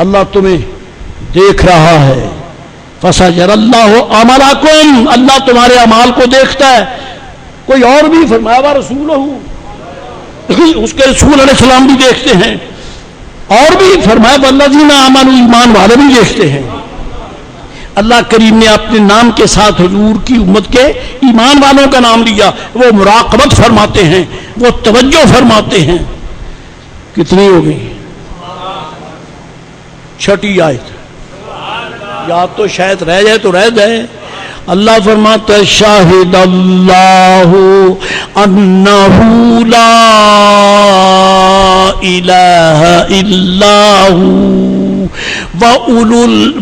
S1: اللہ تمہیں دیکھ رہا ہے۔ فَسَيَرَى اللَّهُ عَمَلَكُمْ، اللہ تمہارے اعمال کو دیکھتا ہے۔ کوئی اور بھی فرمایا وَرَسُولُهُ، اس کے رسول علیہ السلام بھی دیکھتے ہیں، اور بھی فرمایا وَالَّذِينَ آمَنُوا، ایمان والے بھی دیکھتے ہیں۔ اللہ کریم نے اپنے نام کے ساتھ حضور کی امت کے ایمان والوں کا نام لیا، وہ مراقبت فرماتے ہیں، وہ توجہ فرماتے ہیں۔ کتنی ہو گئی؟ 6 آیت، یا تو شاید رہ جائے تو رہ جائے۔ اللہ فرماتا ہے شاہد اللہ انہ لا الہ الا ہو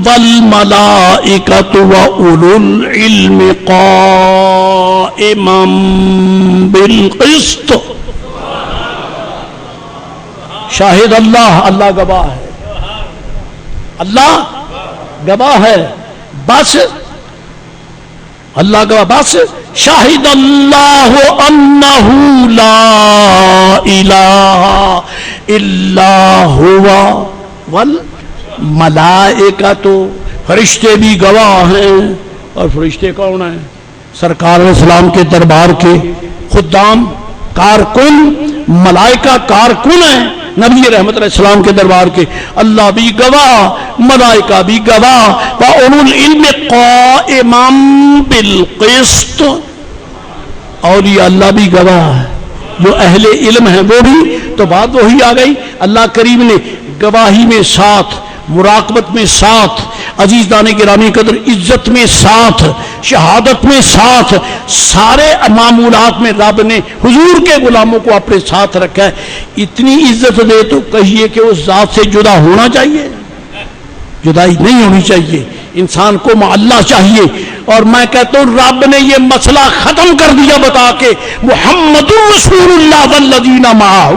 S1: والملائکۃ واولو العلم قائما بالقسط۔ شاہد اللہ، اللہ گواہ ہے، اللہ گواہ ہے، بس اللہ گواہ، بس شاہد اللہ انہ لا الہ الا ہوا والملائکۃ، فرشتے بھی گواہ ہیں۔ اور فرشتے کون ہیں؟ سرکار علیہ السلام کے دربار کے خدام، کارکن، ملائکہ کارکن ہیں نبی رحمت علیہ السلام کے دربار کے۔ اللہ بھی گواہ، ملائکہ بھی گواہ، وَأُولُو الْعِلْمِ قَائِمًا بِالْقِسْطِ، اولیاء اللہ بھی گواہ ہے، جو اہل علم ہیں وہ بھی۔ تو بات وہی آ گئی، اللہ کریم نے گواہی میں ساتھ، مراقبت میں ساتھ، عزیزان گرامی قدر عزت میں ساتھ، شہادت میں ساتھ، سارے معمولات میں رب نے حضور کے غلاموں کو اپنے ساتھ رکھا ہے۔ اتنی عزت دے تو کہیے کہ اس ذات سے جدا ہونا چاہیے؟ جدائی نہیں ہونی چاہیے، انسان کو مع اللہ چاہیے۔ اور میں کہتا ہوں رب نے یہ مسئلہ ختم کر دیا بتا کے محمد رسول اللہ والذین معہ،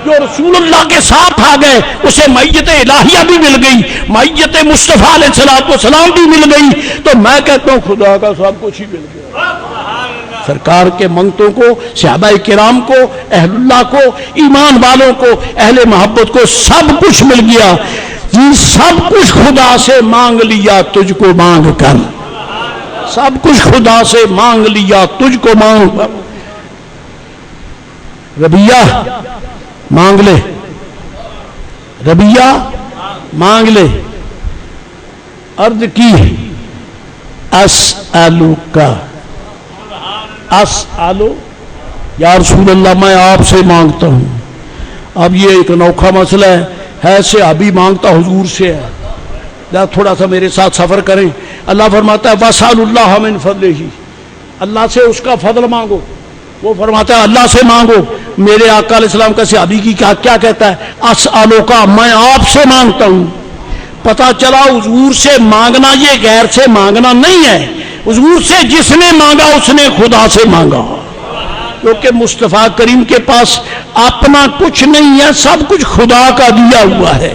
S1: جو رسول اللہ کے ساتھ آ گئے اسے معیت الہیہ بھی مل گئی، معیت مصطفیٰ علیہ السلام بھی مل گئی۔ تو میں کہتا ہوں خدا کا سب کچھ ہی مل گیا، سرکار کے منتوں کو، صحابہ کرام کو، اہل اللہ کو، ایمان والوں کو، اہل محبت کو سب کچھ مل گیا۔ جی سب کچھ خدا سے مانگ لیا تجھ کو مانگ کر، سب کچھ خدا سے مانگ لیا تجھ کو مانگ کر، ربیہ مانگ لے، ربیہ مانگ لے، عرض کی اسألک، اسألو یا رسول اللہ میں آپ سے مانگتا ہوں۔ اب یہ ایک انوکھا مسئلہ ہے سے ابھی مانگتا حضور سے ہے، یا تھوڑا سا میرے ساتھ سفر کریں۔ اللہ فرماتا ہے وَاسْأَلُ اللَّهَ مِنْ فَضْلِهِ، اللہ سے اس کا فضل مانگو۔ وہ فرماتا ہے اللہ سے مانگو۔ میرے آقا علیہ السلام کا صحابی کی کیا کہتا ہے؟ اسألک، میں آپ سے مانگتا ہوں۔ پتا چلا حضور سے مانگنا یہ غیر سے مانگنا نہیں ہے، حضور سے جس نے مانگا اس نے خدا سے مانگا، کیونکہ مصطفیٰ کریم کے پاس اپنا کچھ نہیں ہے، سب کچھ خدا کا دیا ہوا ہے۔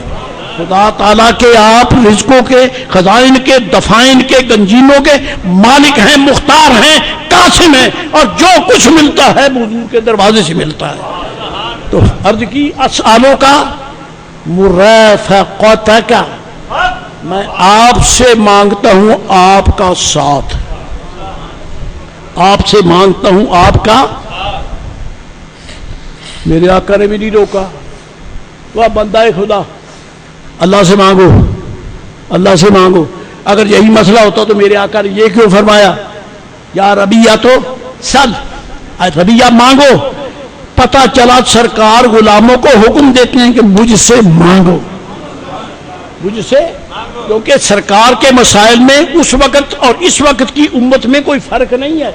S1: خدا تعالیٰ کے آپ رزقوں کے، خزائن کے، دفائن کے، گنجینوں کے مالک ہیں، مختار ہیں، قاسم ہیں، اور جو کچھ ملتا ہے حضور کے دروازے سے ملتا ہے۔ تو عرض کی اسالوں کا مرافقتک، میں آپ سے مانگتا ہوں آپ کا ساتھ، آپ سے مانگتا ہوں آپ کا۔ میرے آقا نے بھی نہیں روکا، وہ بندہ خدا اللہ سے مانگو، اللہ سے مانگو۔ اگر یہی مسئلہ ہوتا تو میرے آقا نے یہ کیوں فرمایا یا ربیہ تو سل، ربیہ مانگو۔ پتہ چلا سرکار غلاموں کو حکم دیتے ہیں کہ مجھ سے مانگو، مجھ سے، کیونکہ سرکار کے مسائل میں اس وقت اور اس وقت کی امت میں کوئی فرق نہیں ہے،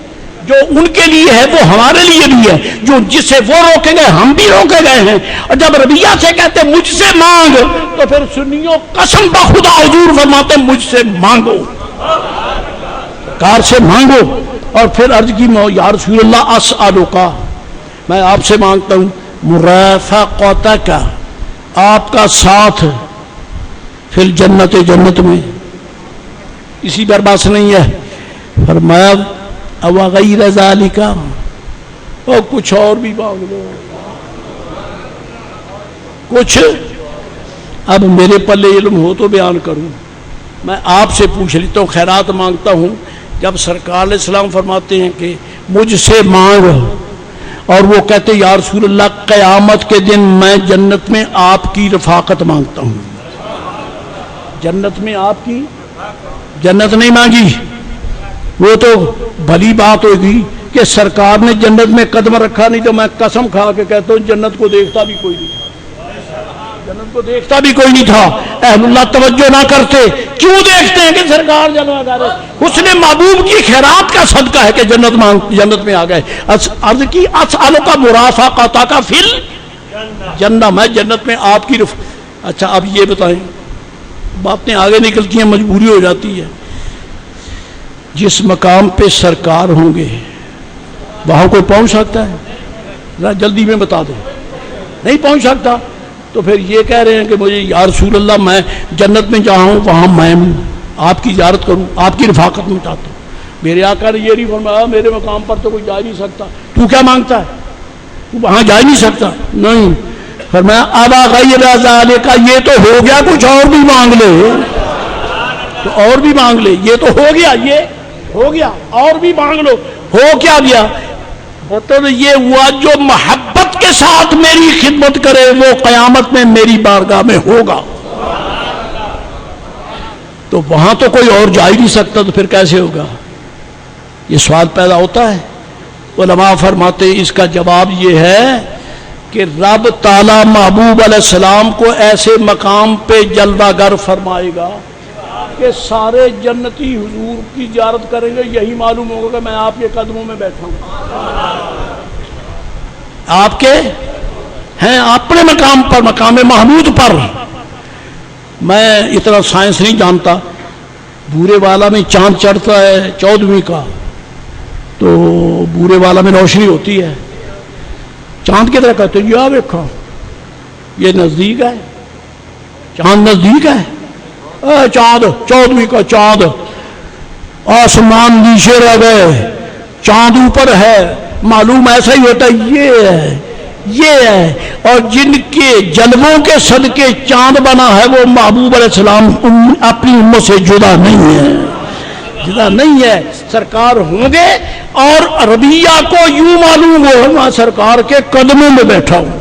S1: جو ان کے لیے ہے وہ ہمارے لیے بھی ہے، جو جسے وہ روکے گئے ہم بھی روکے گئے ہیں۔ اور جب ربیہ سے کہتے مجھ سے مانگ تو پھر سنیوں قسم بخدا حضور فرماتے مجھ سے مانگو، سرکار سے مانگو۔ اور پھر عرض کی یا رسول اللہ اسألک، میں آپ سے مانگتا ہوں مرافقتک، آپ کا ساتھ، پھر جنت، جنت میں۔ اسی پر بس نہیں ہے، فرمایا او غیر ذالک، اور کچھ اور بھی مانگ لو کچھ۔ اب میرے پلے علم ہو تو بیان کروں، میں آپ سے پوچھ لیتا ہوں، خیرات مانگتا ہوں۔ جب سرکار علیہ السلام فرماتے ہیں کہ مجھ سے مانگ، اور وہ کہتے یا رسول اللہ قیامت کے دن میں جنت میں آپ کی رفاقت مانگتا ہوں۔ جنت میں آپ کی، جنت نہیں مانگی، وہ تو بھلی بات ہوگی کہ سرکار نے جنت میں قدم رکھا، نہیں تو میں قسم کھا کے کہتا ہوں جنت کو دیکھتا بھی کوئی نہیں تھا، جنت کو دیکھتا بھی کوئی نہیں تھا۔ اہل اللہ توجہ نہ کرتے، کیوں دیکھتے ہیں کہ سرکار جلوہ گر ہے، حسن محبوب کی خیرات کا صدقہ ہے کہ جنت میں آ گئے۔ عرض کی اسألک مرافقتک فی الجنہ، میں جنت میں آپ کی اچھا اب یہ بتائیں، باتیں آگے نکلتی ہیں، مجبوری ہو جاتی ہے۔ جس مقام پہ سرکار ہوں گے وہاں کوئی پہنچ سکتا ہے؟ ذرا جلدی میں بتا دیں، نہیں پہنچ سکتا۔ تو پھر یہ کہہ رہے ہیں کہ مجھے یا رسول اللہ میں جنت میں جہاں ہوں وہاں میں آپ کی زیارت کروں، آپ کی رفاقت میں چاہتا ہوں۔ میرے آقا نے یہ نہیں فرمایا میرے مقام پر تو کوئی جا نہیں سکتا، تو کیا مانگتا ہے، تو وہاں جا نہیں سکتا، نہیں۔ فرمایا ابا غیر ذالک، یہ تو ہو گیا، کچھ اور بھی مانگ لے، تو اور بھی مانگ لے، یہ تو ہو گیا، یہ ہو گیا، اور بھی مانگ لو۔ ہو کیا گیا؟ مطلب یہ ہوا جو محبت کے ساتھ میری خدمت کرے وہ قیامت میں میری بارگاہ میں ہوگا۔ تو وہاں تو کوئی اور جا ہی نہیں سکتا، تو پھر کیسے ہوگا؟ یہ سوال پیدا ہوتا ہے۔ علماء فرماتے اس کا جواب یہ ہے کہ رب تعالیٰ محبوب علیہ السلام کو ایسے مقام پہ جلوہ گر فرمائے گا کہ سارے جنتی حضور کی زیارت کریں گے، یہی معلوم ہوگا کہ میں آپ کے قدموں میں بیٹھا ہوں، آپ کے ہیں اپنے مقام پر، مقام محمود پر۔ میں اتنا سائنس نہیں جانتا، بورے والا میں چاند چڑھتا ہے 14ویں کا، تو بورے والا میں روشنی ہوتی ہے، چاند کی طرح کہتے ہیں یہ دیکھا یہ نزدیک ہے، چاند نزدیک ہے، چاند 14ویں کا چاند، آسمان نیچے رہ گئے، چاند اوپر ہے، معلوم ایسا ہی ہوتا ہے یہ ہے، یہ ہے، اور جن کے جلووں کے صدقے چاند بنا ہے وہ محبوب علیہ السلام اپنی امت سے جدا نہیں ہے، جدا نہیں ہے، سرکار ہوں گے۔ اور ربیہ کو یوں معلوم ہو میں سرکار کے قدموں میں بیٹھا ہوں،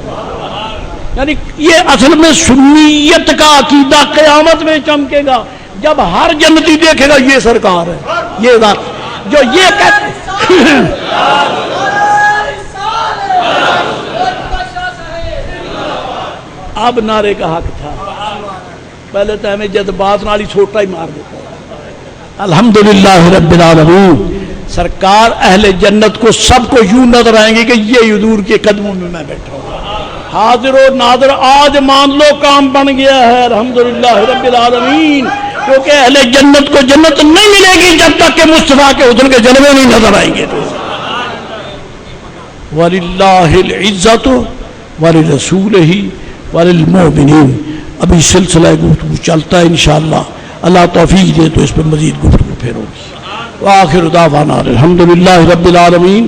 S1: یعنی یہ اصل میں سنیت کا عقیدہ قیامت میں چمکے گا جب ہر جنتی دیکھے گا یہ سرکار ہے، یہ ذات جو یہ کہتے اب نعرے کا حق تھا، پہلے تو ہمیں جذبات نال ہی چھوٹا ہی مار دیتا ہے۔ الحمدللہ رب العالمین، سرکار اہل جنت کو سب کو یوں نظر آئیں گے کہ یہ حضور کے قدموں میں بیٹھا ہوں۔ حاضر و ناظر آج مان لو کام بن گیا ہے، الحمدللہ رب العالمین، کیونکہ اہل جنت کو جنت نہیں ملے گی جب تک کہ مصطفیٰ کے حسن کے جلوے نہیں نظر آئیں گے۔ تو وَلِلَّهِ الْعِزَّةُ وَلِرَسُولِهِ وَلِلْمُؤْمِنِينَ۔ ابھی سلسلہ گفتگو چلتا ہے، انشاءاللہ اللہ توفیق دے تو اس پہ مزید گفتگو پھر ہوگی۔ وآخر دعوانا الحمدللہ رب العالمین۔